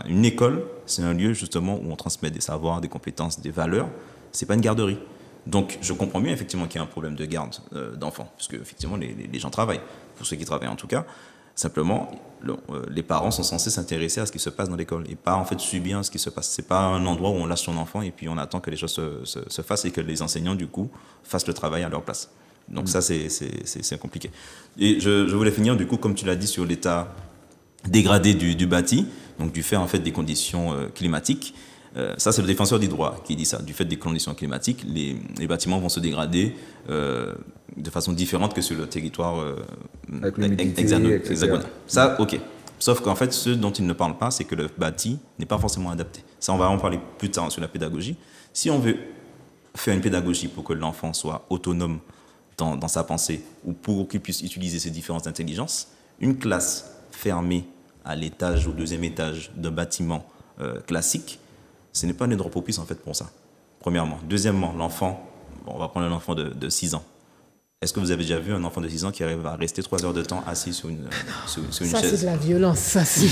une école, c'est un lieu justement où on transmet des savoirs, des compétences, des valeurs. C'est pas une garderie. Donc je comprends bien effectivement qu'il y a un problème de garde d'enfants, puisque effectivement les gens travaillent, pour ceux qui travaillent en tout cas. Simplement, les parents sont censés s'intéresser à ce qui se passe dans l'école et pas en fait subir ce qui se passe. C'est pas un endroit où on lâche son enfant et puis on attend que les choses se fassent et que les enseignants du coup fassent le travail à leur place. Donc ça c'est compliqué. Et je voulais finir du coup comme tu l'as dit sur l'état dégradé du bâti, donc du fait en fait des conditions climatiques. Ça, c'est le défenseur des droits qui dit ça. Du fait des conditions climatiques, les bâtiments vont se dégrader de façon différente que sur le territoire hexagonal. Ça, ok. Sauf qu'en fait, ce dont il ne parle pas, c'est que le bâti n'est pas forcément adapté. Ça, on va en parler plus tard sur la pédagogie. Si on veut faire une pédagogie pour que l'enfant soit autonome dans sa pensée ou pour qu'il puisse utiliser ses différentes intelligences, une classe fermée à l'étage ou au deuxième étage d'un bâtiment classique, ce n'est pas un endroit propice en fait pour ça, premièrement. Deuxièmement, l'enfant, on va prendre un enfant de 6 ans. Est-ce que vous avez déjà vu un enfant de 6 ans qui arrive à rester 3 heures de temps assis sur une chaise ? Ça, c'est de la violence, ça, c'est...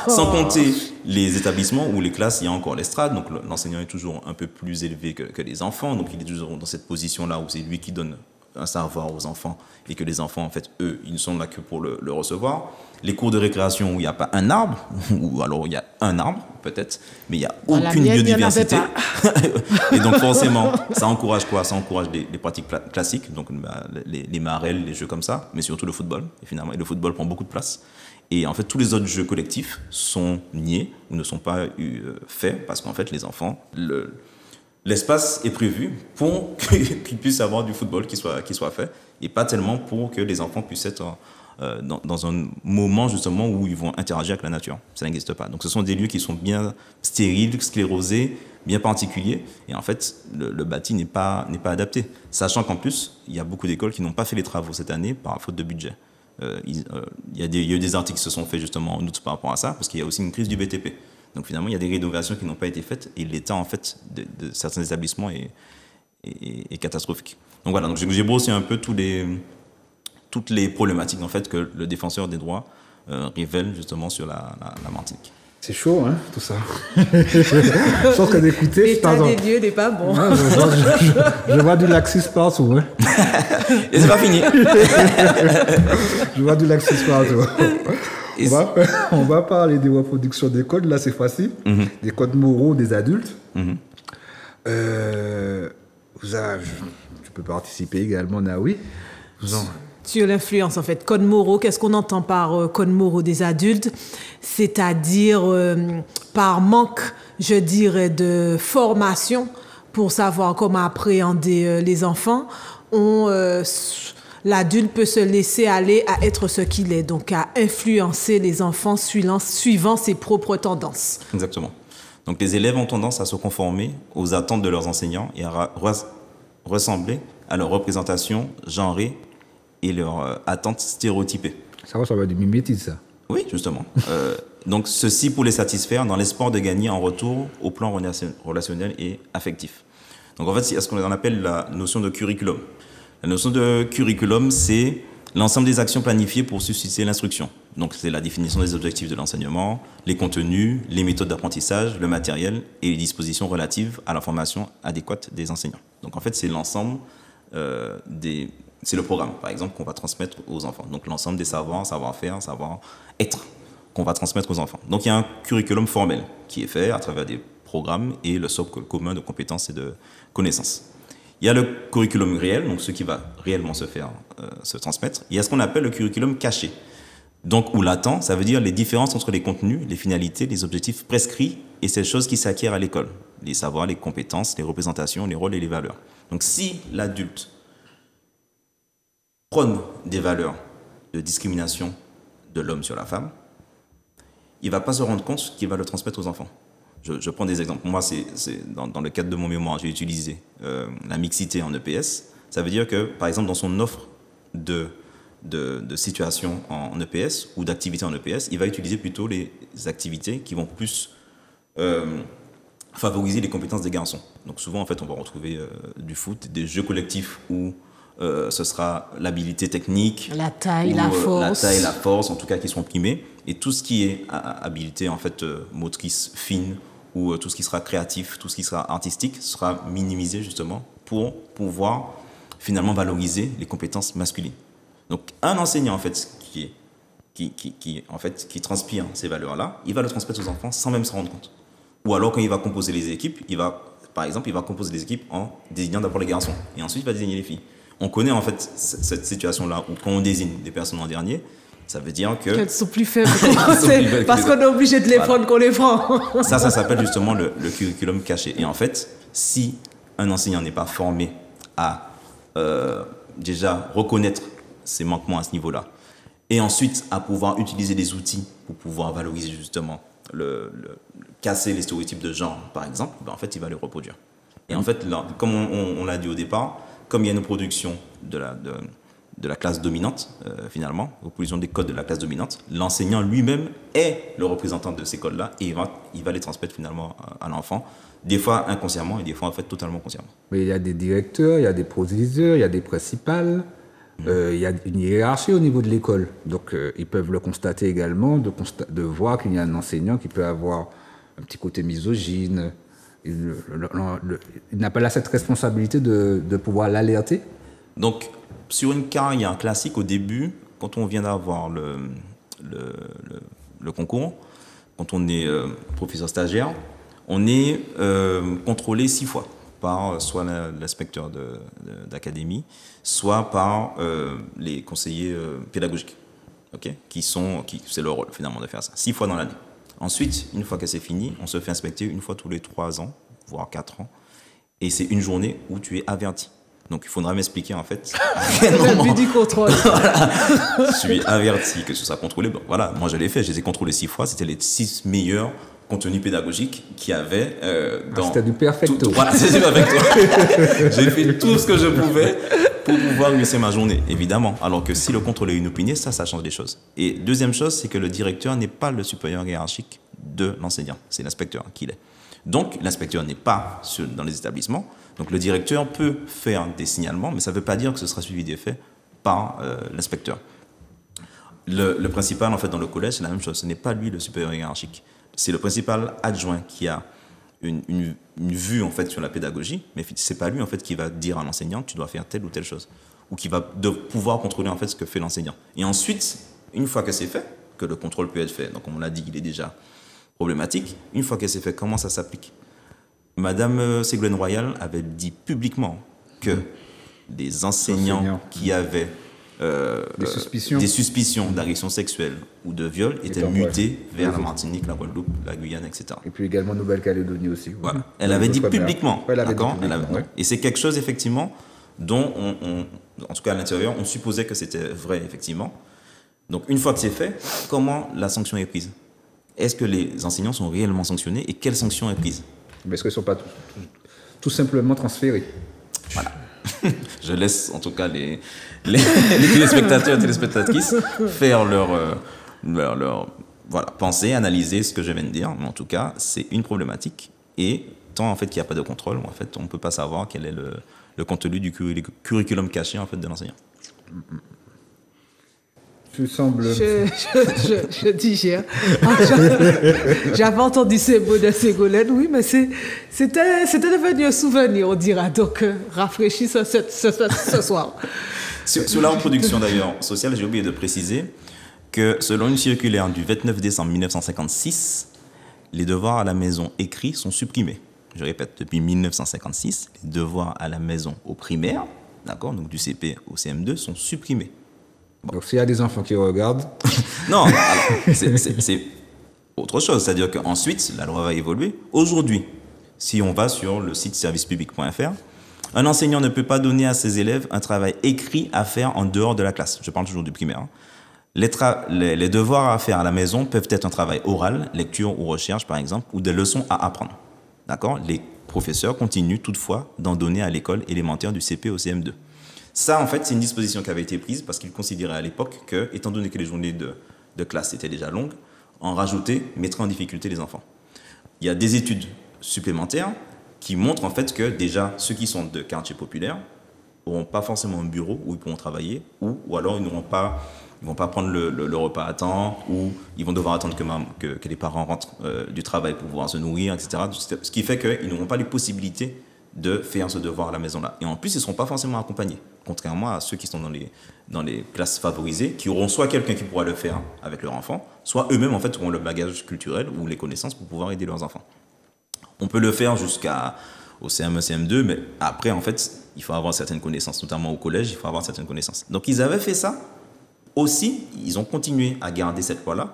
Sans compter les établissements où les classes, il y a encore l'estrade, donc l'enseignant est toujours un peu plus élevé que les enfants, donc il est toujours dans cette position-là où c'est lui qui donne un savoir aux enfants et que les enfants, en fait, eux, ils ne sont là que pour le recevoir. Les cours de récréation où il n'y a pas un arbre, ou alors il y a un arbre, peut-être, mais il n'y a aucune biodiversité. Et donc, forcément, ça encourage quoi ? Ça encourage les pratiques classiques, donc les marelles, les jeux comme ça, mais surtout le football. Et finalement, le football prend beaucoup de place. Et en fait, tous les autres jeux collectifs sont niés ou ne sont pas faits parce qu'en fait, les enfants... L'espace est prévu pour qu'ils puissent avoir du football qui soit fait et pas tellement pour que les enfants puissent être dans un moment justement où ils vont interagir avec la nature. Ça n'existe pas. Donc ce sont des lieux qui sont bien stériles, sclérosés, bien particuliers et en fait le bâti n'est pas adapté. Sachant qu'en plus, il y a beaucoup d'écoles qui n'ont pas fait les travaux cette année par faute de budget. Il y a eu des articles qui se sont faits justement en août par rapport à ça parce qu'il y a aussi une crise du BTP. Donc finalement, il y a des rénovations qui n'ont pas été faites et l'état en fait de certains établissements est catastrophique. Donc voilà, donc j'ai brossé un peu toutes les problématiques en fait que le défenseur des droits révèle justement sur la Martinique. C'est chaud, hein, tout ça. Sauf que d'écouter... L'état des lieux n'est pas bon. Ouais, je vois du laxisme partout. Hein. Et c'est pas fini. Je vois du laxisme partout. On va parler des reproductions des codes, là c'est facile, des codes moraux des adultes. Tu peux participer également, Naoui. Sur l'influence en fait, codes moraux, qu'est-ce qu'on entend par codes moraux des adultes ? C'est-à-dire par manque, je dirais, de formation pour savoir comment appréhender les enfants, l'adulte peut se laisser aller à être ce qu'il est, donc à influencer les enfants suivant ses propres tendances. Exactement. Donc les élèves ont tendance à se conformer aux attentes de leurs enseignants et à ressembler à leur représentation genrée et leurs attentes stéréotypées. Ça ressemble à du mimétisme, ça. Oui, justement. Donc ceci pour les satisfaire dans l'espoir de gagner en retour au plan relationnel et affectif. Donc en fait, c'est ce qu'on appelle la notion de curriculum. La notion de curriculum, c'est l'ensemble des actions planifiées pour susciter l'instruction. Donc, c'est la définition des objectifs de l'enseignement, les contenus, les méthodes d'apprentissage, le matériel et les dispositions relatives à la formation adéquate des enseignants. Donc, en fait, c'est l'ensemble c'est le programme, par exemple, qu'on va transmettre aux enfants. Donc, l'ensemble des savoirs, savoir-faire, savoir-être qu'on va transmettre aux enfants. Donc, il y a un curriculum formel qui est fait à travers des programmes et le socle commun de compétences et de connaissances. Il y a le curriculum réel, donc ce qui va réellement se transmettre. Il y a ce qu'on appelle le curriculum caché, donc ou latent, ça veut dire les différences entre les contenus, les finalités, les objectifs prescrits et ces choses qui s'acquièrent à l'école, les savoirs, les compétences, les représentations, les rôles et les valeurs. Donc si l'adulte prône des valeurs de discrimination de l'homme sur la femme, il ne va pas se rendre compte qu'il va le transmettre aux enfants. Je prends des exemples. Moi, c'est dans le cadre de mon mémoire, j'ai utilisé la mixité en EPS. Ça veut dire que, par exemple, dans son offre de situation en EPS ou d'activité en EPS, il va utiliser plutôt les activités qui vont plus favoriser les compétences des garçons. Donc souvent, en fait, on va retrouver du foot, des jeux collectifs où ce sera l'habilité technique, la taille, la force, en tout cas, qui seront primées. Et tout ce qui est habilité, en fait, motrice fine, ou tout ce qui sera créatif, tout ce qui sera artistique, sera minimisé justement pour pouvoir finalement valoriser les compétences masculines. Donc un enseignant en fait qui transpire ces valeurs-là, il va le transmettre aux enfants sans même se rendre compte. Ou alors quand il va composer les équipes, il va composer les équipes en désignant d'abord les garçons et ensuite il va désigner les filles. On connaît en fait cette situation-là où quand on désigne des personnes en dernier, ça veut dire que... Qu'elles sont plus faibles parce qu'on est obligé de les prendre qu'on les prend. Ça s'appelle justement le curriculum caché. Et en fait, si un enseignant n'est pas formé à déjà reconnaître ses manquements à ce niveau-là, et ensuite à pouvoir utiliser des outils pour pouvoir valoriser justement, casser les stéréotypes de genre, par exemple, ben en fait, il va les reproduire. Et en fait, là, comme on l'a dit au départ, comme il y a une production de la classe dominante, finalement, reproduction des codes de la classe dominante, l'enseignant lui-même est le représentant de ces codes-là et il va les transmettre finalement à l'enfant, des fois inconsciemment et des fois en fait totalement consciemment. Mais il y a des directeurs, il y a des proviseurs, il y a des principales, il y a une hiérarchie au niveau de l'école. Donc ils peuvent le constater également, de voir qu'il y a un enseignant qui peut avoir un petit côté misogyne. Il n'a pas là cette responsabilité de pouvoir l'alerter. Donc, sur une carrière classique, au début, quand on vient d'avoir le concours, quand on est professeur stagiaire, on est contrôlé 6 fois par soit l'inspecteur d'académie, soit par les conseillers pédagogiques, okay, c'est leur rôle finalement de faire ça, 6 fois dans l'année. Ensuite, une fois que c'est fini, on se fait inspecter une fois tous les 3 ans, voire 4 ans, et c'est une journée où tu es averti. Donc, il faudra m'expliquer, en fait, à quel moment... Le but du contrôle. Voilà. Je suis averti que ce soit contrôlé. Bon, voilà, moi, je l'ai fait. Je les ai contrôlés 6 fois. C'était les 6 meilleurs contenus pédagogiques qu'il y avait dans... C'était du perfecto. Voilà, c'est du perfecto. J'ai fait tout ce que je pouvais pour pouvoir réussir ma journée, évidemment. Alors que si le contrôle est inopiné, ça change les choses. Et deuxième chose, c'est que le directeur n'est pas le supérieur hiérarchique de l'enseignant. C'est l'inspecteur qui l'est. Donc, l'inspecteur n'est pas dans les établissements. Donc, le directeur peut faire des signalements, mais ça ne veut pas dire que ce sera suivi des faits par l'inspecteur. Le principal, en fait, dans le collège, c'est la même chose. Ce n'est pas lui le supérieur hiérarchique. C'est le principal adjoint qui a une vue, en fait, sur la pédagogie, mais ce n'est pas lui, en fait, qui va dire à l'enseignant, tu dois faire telle ou telle chose, ou qui va pouvoir contrôler, en fait, ce que fait l'enseignant. Et ensuite, une fois que c'est fait, que le contrôle peut être fait, donc on l'a dit, il est déjà problématique, une fois que c'est fait, comment ça s'applique ? Madame Ségolène Royal avait dit publiquement que des enseignants qui avaient des suspicions d'agression sexuelle ou de viol étaient mutés vers la Martinique, la Guadeloupe, la Guyane, etc. Et puis également Nouvelle-Calédonie aussi. Voilà. Elle avait dit publiquement. Ouais, Et c'est quelque chose, effectivement, dont en tout cas à l'intérieur, on supposait que c'était vrai, effectivement. Donc, une fois que c'est fait, comment la sanction est prise ? Est-ce que les enseignants sont réellement sanctionnés et quelle sanction est prise ? Mais est-ce qu'ils ne sont pas tout simplement transférés ? Voilà. Je laisse en tout cas les téléspectateurs et téléspectatrices faire leur penser, analyser ce que je viens de dire. Mais en tout cas, c'est une problématique. Et tant en fait qu'il n'y a pas de contrôle, en fait, on ne peut pas savoir quel est le contenu du curriculum caché en fait de l'enseignant. Tu sembles... Je digère. J'avais entendu ces mots de Ségolène, oui, mais c'était devenu un souvenir, on dira. Donc, rafraîchis ce soir. Sur la reproduction d'ailleurs sociale, j'ai oublié de préciser que selon une circulaire du 29 décembre 1956, les devoirs à la maison écrits sont supprimés. Je répète, depuis 1956, les devoirs à la maison au primaire, d'accord, donc du CP au CM2, sont supprimés. Bon. Donc s'il y a des enfants qui regardent... Non, alors, c'est autre chose. C'est-à-dire qu'ensuite, la loi va évoluer. Aujourd'hui, si on va sur le site servicepublic.fr, un enseignant ne peut pas donner à ses élèves un travail écrit à faire en dehors de la classe. Je parle toujours du primaire. Les devoirs à faire à la maison peuvent être un travail oral, lecture ou recherche par exemple, ou des leçons à apprendre. D'accord ? Les professeurs continuent toutefois d'en donner à l'école élémentaire du CP au CM2. Ça, en fait, c'est une disposition qui avait été prise parce qu'ils considéraient à l'époque que, étant donné que les journées de classe étaient déjà longues, en rajouter mettrait en difficulté les enfants. Il y a des études supplémentaires qui montrent en fait que déjà ceux qui sont de quartiers populaires n'auront pas forcément un bureau où ils pourront travailler, ou alors ils ne vont pas prendre le repas à temps, ou ils vont devoir attendre que les parents rentrent du travail pour pouvoir se nourrir, etc. Ce qui fait qu'ils n'auront pas les possibilités de faire ce devoir à la maison-là. Et en plus, ils ne seront pas forcément accompagnés, contrairement à ceux qui sont dans les classes favorisées, qui auront soit quelqu'un qui pourra le faire avec leur enfant, soit eux-mêmes en fait auront le bagage culturel ou les connaissances pour pouvoir aider leurs enfants. On peut le faire jusqu'au CM1, CM2, mais après, en fait, il faut avoir certaines connaissances, notamment au collège, il faut avoir certaines connaissances. Donc, ils avaient fait ça. Aussi, ils ont continué à garder cette loi-là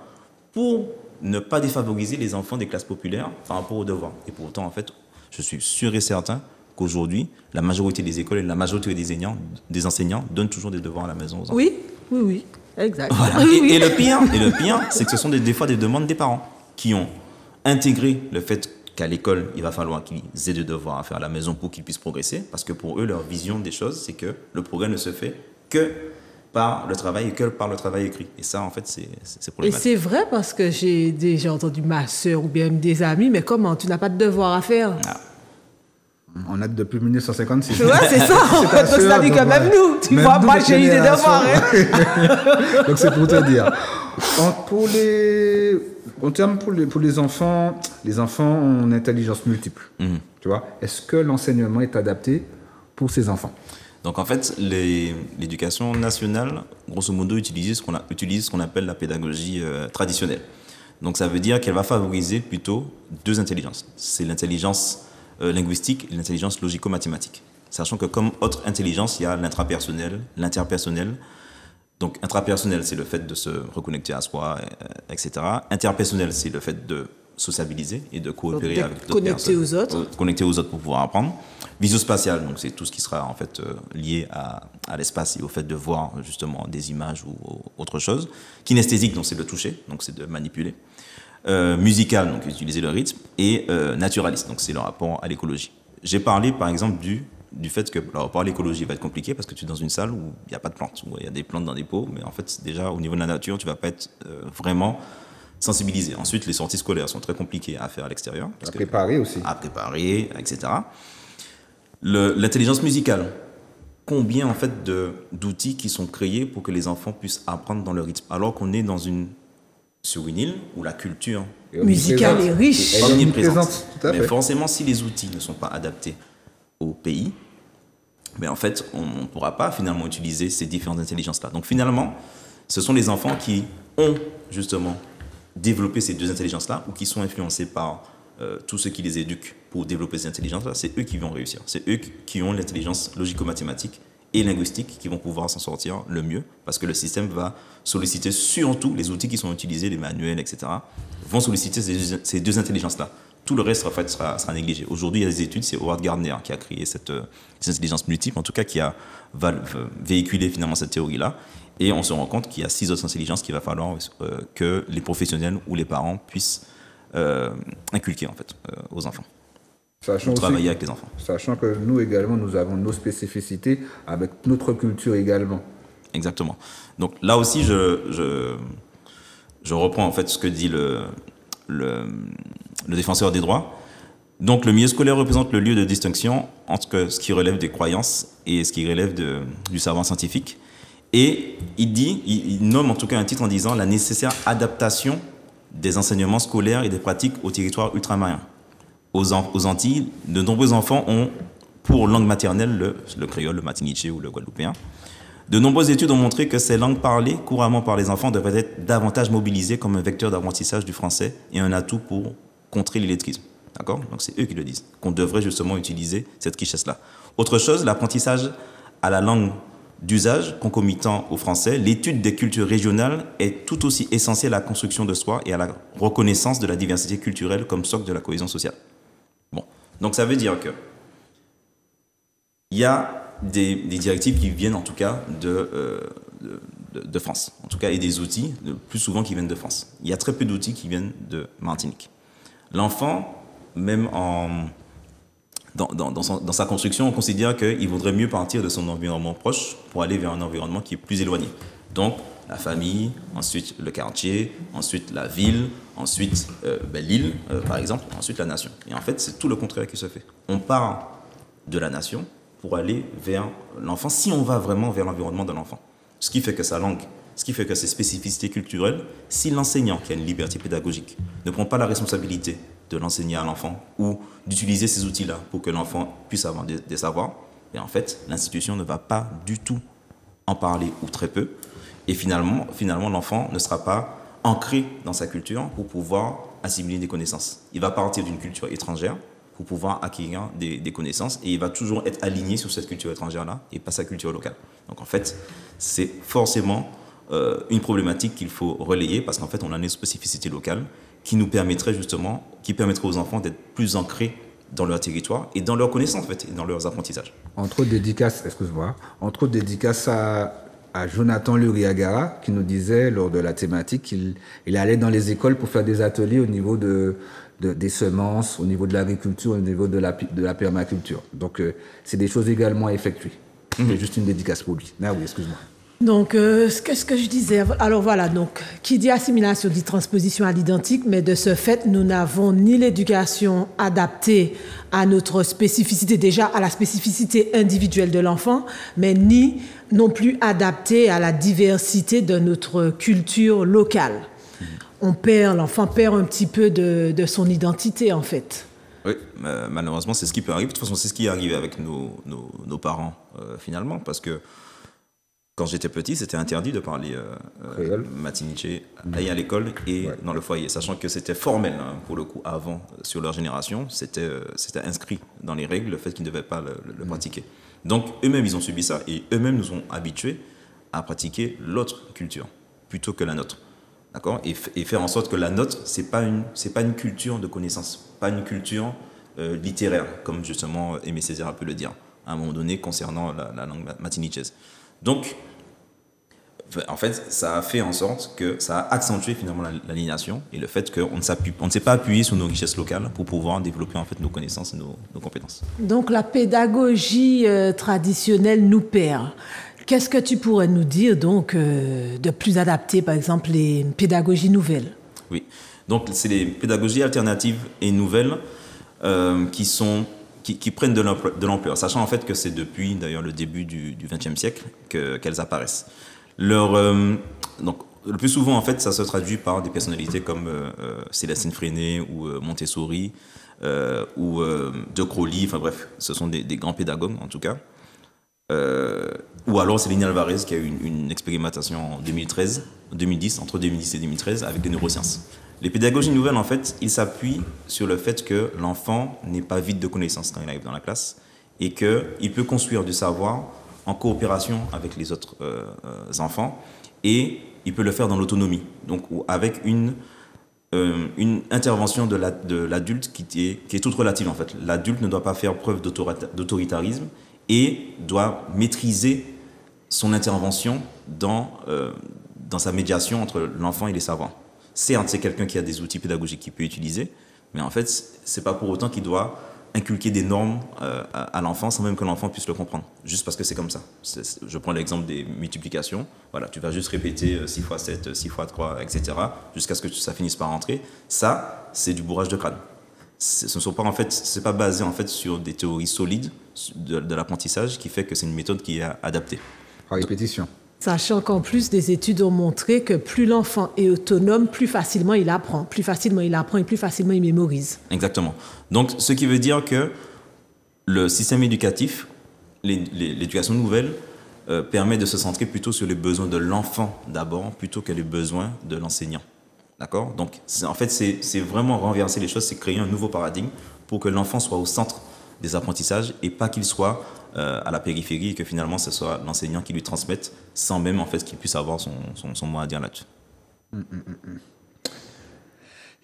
pour ne pas défavoriser les enfants des classes populaires par rapport aux devoirs. Et pourtant, en fait, je suis sûr et certain qu'aujourd'hui, la majorité des écoles et la majorité des enseignants donnent toujours des devoirs à la maison aux enfants. Oui, exact. Voilà. Et le pire, c'est que ce sont des fois des demandes des parents qui ont intégré le fait qu'à l'école, il va falloir qu'ils aient des devoirs à faire à la maison pour qu'ils puissent progresser, parce que pour eux, leur vision des choses, c'est que le progrès ne se fait que par le travail et que par le travail écrit. Et ça, en fait, c'est problématique. Et c'est vrai parce que j'ai déjà entendu ma sœur ou bien des amis, mais comment, tu n'as pas de devoir à faire? On a depuis 1956. Ouais, c'est ça. C'est-à-dire que même nous, tu vois, moi j'ai eu des devoirs. Hein. Donc c'est pour te dire. Pour les enfants ont une intelligence multiple. Tu vois, est-ce que l'enseignement est adapté pour ces enfants? Donc en fait, l'éducation nationale, grosso modo, utilise ce qu'on appelle la pédagogie traditionnelle. Donc ça veut dire qu'elle va favoriser plutôt deux intelligences. C'est l'intelligence linguistique et l'intelligence logico-mathématique. Sachant que comme autre intelligence, il y a l'intrapersonnel, l'interpersonnel. Donc intrapersonnel, c'est le fait de se reconnecter à soi, etc. Interpersonnel, c'est le fait de sociabiliser et de coopérer avec d'autres personnes. Connecter aux autres pour pouvoir apprendre. Visospatial, donc c'est tout ce qui sera en fait lié à l'espace et au fait de voir justement des images ou autre chose. Kinesthésique, donc c'est de toucher, donc c'est de manipuler. Musical, donc utiliser le rythme, et naturaliste, donc c'est le rapport à l'écologie. J'ai parlé par exemple du fait que le rapport à l'écologie va être compliqué parce que tu es dans une salle où il n'y a pas de plantes, où il y a des plantes dans des pots, mais en fait déjà au niveau de la nature, tu ne vas pas être vraiment sensibilisé. Ensuite, les sorties scolaires sont très compliquées à faire à l'extérieur. À préparer aussi. À préparer, etc. L'intelligence musicale. Combien en fait d'outils qui sont créés pour que les enfants puissent apprendre dans leur rythme, alors qu'on est sur une île où la culture musicale est riche. Elle est présente. Mais forcément, si les outils ne sont pas adaptés au pays, mais en fait, on ne pourra pas finalement utiliser ces différentes intelligences-là. Donc finalement, ce sont les enfants qui ont justement développé ces deux intelligences-là ou qui sont influencés par tous ceux qui les éduquent pour développer ces intelligences-là. C'est eux qui vont réussir. C'est eux qui ont l'intelligence logico-mathématique et linguistique qui vont pouvoir s'en sortir le mieux parce que le système va solliciter surtout les outils qui sont utilisés, les manuels, etc. vont solliciter ces deux intelligences-là. Tout le reste en fait, sera négligé. Aujourd'hui, il y a des études, c'est Howard Gardner qui a créé cette intelligence multiple, en tout cas qui a véhiculé finalement cette théorie-là. Et on se rend compte qu'il y a 6 autres intelligences qu'il va falloir que les professionnels ou les parents puissent inculquer en fait, aux enfants. Pour travailler avec les enfants. Sachant que nous également, nous avons nos spécificités avec notre culture également. Exactement. Donc là aussi, je reprends en fait ce que dit le défenseur des droits. Donc, le milieu scolaire représente le lieu de distinction entre ce qui relève des croyances et ce qui relève du savoir scientifique. Et il nomme en tout cas un titre en disant la nécessaire adaptation des enseignements scolaires et des pratiques au territoire ultramarin. Aux Antilles, de nombreux enfants ont pour langue maternelle le créole, le martiniquais ou le guadeloupéen. De nombreuses études ont montré que ces langues parlées couramment par les enfants devraient être davantage mobilisées comme un vecteur d'apprentissage du français et un atout pour contrer l'illettrisme. D'accord ? Donc c'est eux qui le disent, qu'on devrait justement utiliser cette richesse-là. Autre chose, l'apprentissage à la langue d'usage concomitant au français, l'étude des cultures régionales est tout aussi essentielle à la construction de soi et à la reconnaissance de la diversité culturelle comme socle de la cohésion sociale. Bon, donc ça veut dire que il y a des directives qui viennent en tout cas de France, en tout cas, et des outils, plus souvent qui viennent de France. Il y a très peu d'outils qui viennent de Martinique. L'enfant, même dans sa construction, on considère qu'il vaudrait mieux partir de son environnement proche pour aller vers un environnement qui est plus éloigné. Donc, la famille, ensuite le quartier, ensuite la ville, ensuite l'île, par exemple, ensuite la nation. Et en fait, c'est tout le contraire qui se fait. On part de la nation pour aller vers l'enfant, si on va vraiment vers l'environnement de l'enfant. Ce qui fait que sa langue, ce qui fait que ses spécificités culturelles, si l'enseignant, qui a une liberté pédagogique, ne prend pas la responsabilité de l'enseigner à l'enfant ou d'utiliser ces outils-là pour que l'enfant puisse avoir des savoirs, et en fait, l'institution ne va pas du tout en parler ou très peu. Et finalement, l'enfant ne sera pas ancré dans sa culture pour pouvoir assimiler des connaissances. Il va partir d'une culture étrangère pour pouvoir acquérir des connaissances et il va toujours être aligné sur cette culture étrangère-là et pas sa culture locale. Donc en fait, c'est forcément une problématique qu'il faut relayer parce qu'en fait, on a une spécificité locale qui nous permettrait justement, qui permettrait aux enfants d'être plus ancrés dans leur territoire et dans leurs connaissances en fait, et dans leurs apprentissages. Entre autres dédicaces à Jonathan Luriagara qui nous disait lors de la thématique qu'il allait dans les écoles pour faire des ateliers au niveau des semences, au niveau de l'agriculture, au niveau de la permaculture. Donc c'est des choses également effectuées. C'est juste une dédicace pour lui. Ah oui, excuse-moi. Donc, ce que je disais, alors voilà, donc, qui dit assimilation dit transposition à l'identique, mais de ce fait, nous n'avons ni l'éducation adaptée à notre spécificité, déjà à la spécificité individuelle de l'enfant, mais ni non plus adaptée à la diversité de notre culture locale. L'enfant perd un petit peu de son identité, en fait. Oui, malheureusement, c'est ce qui peut arriver. De toute façon, c'est ce qui est arrivé avec nos parents, finalement, parce que quand j'étais petit, c'était interdit de parler matiniché à l'école et dans le foyer, sachant que c'était formel, hein, pour le coup, avant, sur leur génération, c'était inscrit dans les règles, le fait qu'ils ne devaient pas le pratiquer. Donc, eux-mêmes, ils ont subi ça et eux-mêmes nous ont habitués à pratiquer l'autre culture plutôt que la nôtre. D'accord ? Et faire en sorte que la nôtre, c'est pas une culture de connaissance, pas une culture littéraire, comme justement Aimé Césaire a pu le dire, à un moment donné, concernant la langue matinichaise. Donc, en fait, ça a fait en sorte que ça a accentué finalement l'aliénation et le fait qu'on ne s'est pas appuyé sur nos richesses locales pour pouvoir développer en fait nos connaissances et nos compétences. Donc, la pédagogie traditionnelle nous perd. Qu'est-ce que tu pourrais nous dire donc de plus adapté, par exemple, les pédagogies nouvelles ? Oui, donc c'est les pédagogies alternatives et nouvelles qui prennent de l'ampleur, sachant en fait que c'est depuis d'ailleurs le début du XXe siècle qu'elles apparaissent. Donc, le plus souvent, en fait, ça se traduit par des personnalités comme Célestine Freinet ou Montessori ou De Crowley, enfin bref, ce sont des grands pédagogues en tout cas. Ou alors Céline Alvarez qui a eu une expérimentation en 2010, entre 2010 et 2013 avec les neurosciences. Les pédagogies nouvelles, en fait, ils s'appuient sur le fait que l'enfant n'est pas vide de connaissances quand il arrive dans la classe et qu'il peut construire du savoir en coopération avec les autres enfants et il peut le faire dans l'autonomie, donc avec une intervention de l'adulte qui est toute relative en fait. L'adulte ne doit pas faire preuve d'autoritarisme et doit maîtriser son intervention dans sa médiation entre l'enfant et les savoirs. Certes, c'est quelqu'un qui a des outils pédagogiques qu'il peut utiliser, mais en fait, c'est pas pour autant qu'il doit inculquer des normes à l'enfant sans même que l'enfant puisse le comprendre, juste parce que c'est comme ça. Je prends l'exemple des multiplications. Voilà, tu vas juste répéter 6 x 7, 6 x 3, etc., jusqu'à ce que ça finisse par rentrer. Ça, c'est du bourrage de crâne. ce ne sont pas, en fait, c'est pas basé, en fait, sur des théories solides de l'apprentissage qui fait que c'est une méthode qui est adaptée. Par répétition. Sachant qu'en plus, des études ont montré que plus l'enfant est autonome, plus facilement il apprend. Plus facilement il apprend et plus facilement il mémorise. Exactement. Donc, ce qui veut dire que le système éducatif, l'éducation nouvelle, permet de se centrer plutôt sur les besoins de l'enfant d'abord, plutôt que les besoins de l'enseignant. D'accord? Donc, en fait, c'est vraiment renverser les choses, c'est créer un nouveau paradigme pour que l'enfant soit au centre des apprentissages et pas qu'il soit à la périphérie et que finalement ce soit l'enseignant qui lui transmette sans même en fait qu'il puisse avoir son mot à dire là-dessus.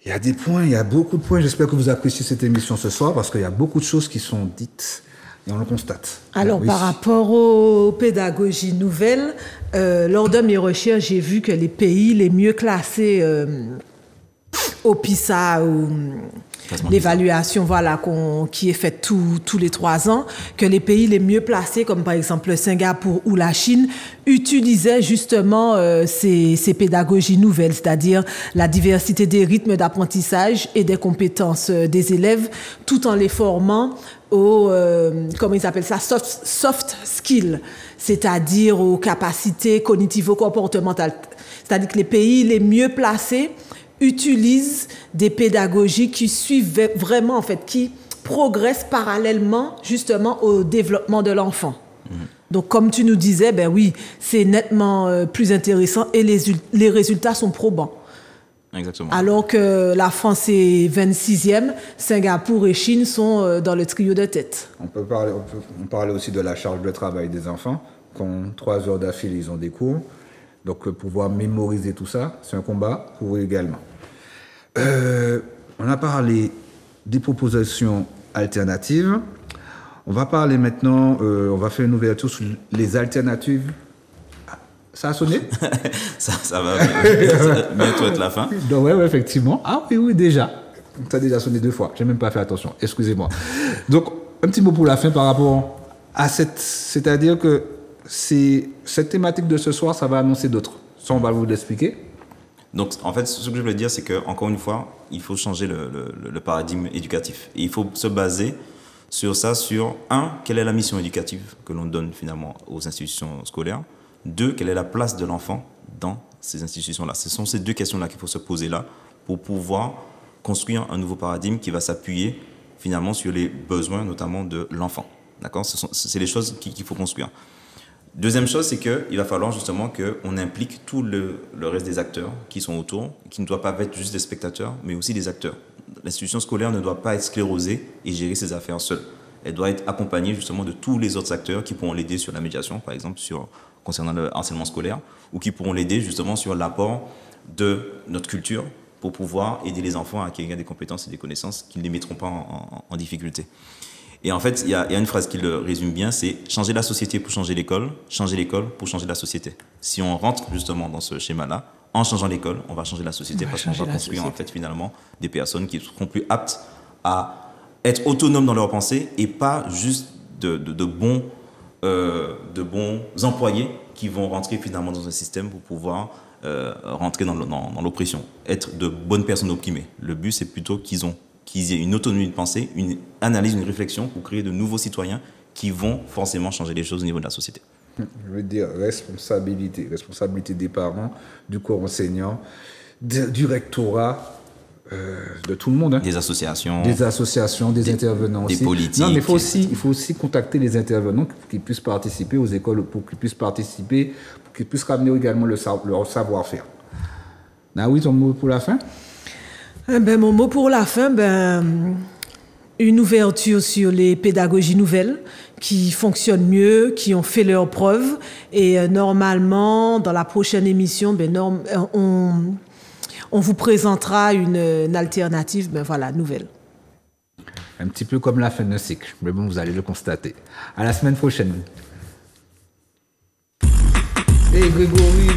Il y a des points, il y a beaucoup de points. J'espère que vous appréciez cette émission ce soir parce qu'il y a beaucoup de choses qui sont dites et on le constate. Alors, oui. par rapport aux pédagogies nouvelles, lors de mes recherches, j'ai vu que les pays les mieux classés au PISA, l'évaluation qui est faite tous les 3 ans, que les pays les mieux placés, comme par exemple le Singapour ou la Chine, utilisaient justement ces pédagogies nouvelles, c'est-à-dire la diversité des rythmes d'apprentissage et des compétences des élèves, tout en les formant aux, comment ils appellent ça, soft skills, c'est-à-dire aux capacités cognitivo-comportementales. C'est-à-dire que les pays les mieux placés utilisent des pédagogies qui suivent vraiment, en fait, qui progressent parallèlement, justement, au développement de l'enfant. Donc, comme tu nous disais, ben oui, c'est nettement plus intéressant et les résultats sont probants. Exactement. Alors que la France est 26e, Singapour et Chine sont dans le trio de tête. On parle aussi de la charge de travail des enfants. Quand 3 heures d'affilée, ils ont des cours. Donc, pouvoir mémoriser tout ça, c'est un combat pour eux également. On a parlé des propositions alternatives. On va parler maintenant, on va faire une ouverture sur les alternatives. Ça a sonné? ça va bientôt être la fin. Donc, ouais, effectivement. Ah oui, déjà. Ça a déjà sonné 2 fois. Je n'ai même pas fait attention. Excusez-moi. Donc, un petit mot pour la fin par rapport à c'est-à-dire que cette thématique de ce soir, ça va annoncer d'autres. Ça, on va vous l'expliquer. Donc, en fait, ce que je voulais dire, c'est qu'encore une fois, il faut changer le paradigme éducatif. Et il faut se baser sur ça, sur 1, quelle est la mission éducative que l'on donne finalement aux institutions scolaires. 2, quelle est la place de l'enfant dans ces institutions-là. Ce sont ces 2 questions-là qu'il faut se poser là pour pouvoir construire un nouveau paradigme qui va s'appuyer finalement sur les besoins notamment de l'enfant. D'accord? C'est les choses qu'il faut construire. Deuxième chose, c'est qu'il va falloir justement qu'on implique tout le reste des acteurs qui sont autour, qui ne doivent pas être juste des spectateurs, mais aussi des acteurs. L'institution scolaire ne doit pas être sclérosée et gérer ses affaires seule. Elle doit être accompagnée justement de tous les autres acteurs qui pourront l'aider sur la médiation, par exemple, concernant le harcèlement scolaire, ou qui pourront l'aider justement sur l'apport de notre culture pour pouvoir aider les enfants à acquérir des compétences et des connaissances qui ne les mettront pas en difficulté. Et en fait, il y a une phrase qui le résume bien, c'est « changer la société pour changer l'école pour changer la société ». Si on rentre justement dans ce schéma-là, en changeant l'école, on va changer la société parce qu'on va construire en fait finalement des personnes qui seront plus aptes à être autonomes dans leurs pensées et pas juste de bons employés qui vont rentrer finalement dans un système pour pouvoir rentrer dans l'oppression, être de bonnes personnes opprimées. Le but, c'est plutôt qu'ils aient une autonomie de pensée, une analyse, une réflexion pour créer de nouveaux citoyens qui vont forcément changer les choses au niveau de la société. Je veux dire responsabilité des parents, du corps enseignant, du rectorat, de tout le monde. Hein. Des associations, des intervenants des aussi. politiques. Non, mais il faut aussi contacter les intervenants pour qu'ils puissent participer aux écoles, pour qu'ils puissent ramener également leur savoir-faire. Naoui, ton mot pour la fin? Mon mot pour la fin, une ouverture sur les pédagogies nouvelles qui fonctionnent mieux, qui ont fait leurs preuves. Et normalement, dans la prochaine émission, on vous présentera une alternative nouvelle. Un petit peu comme la fin d'un cycle. Mais bon, vous allez le constater. À la semaine prochaine. Hey Grégory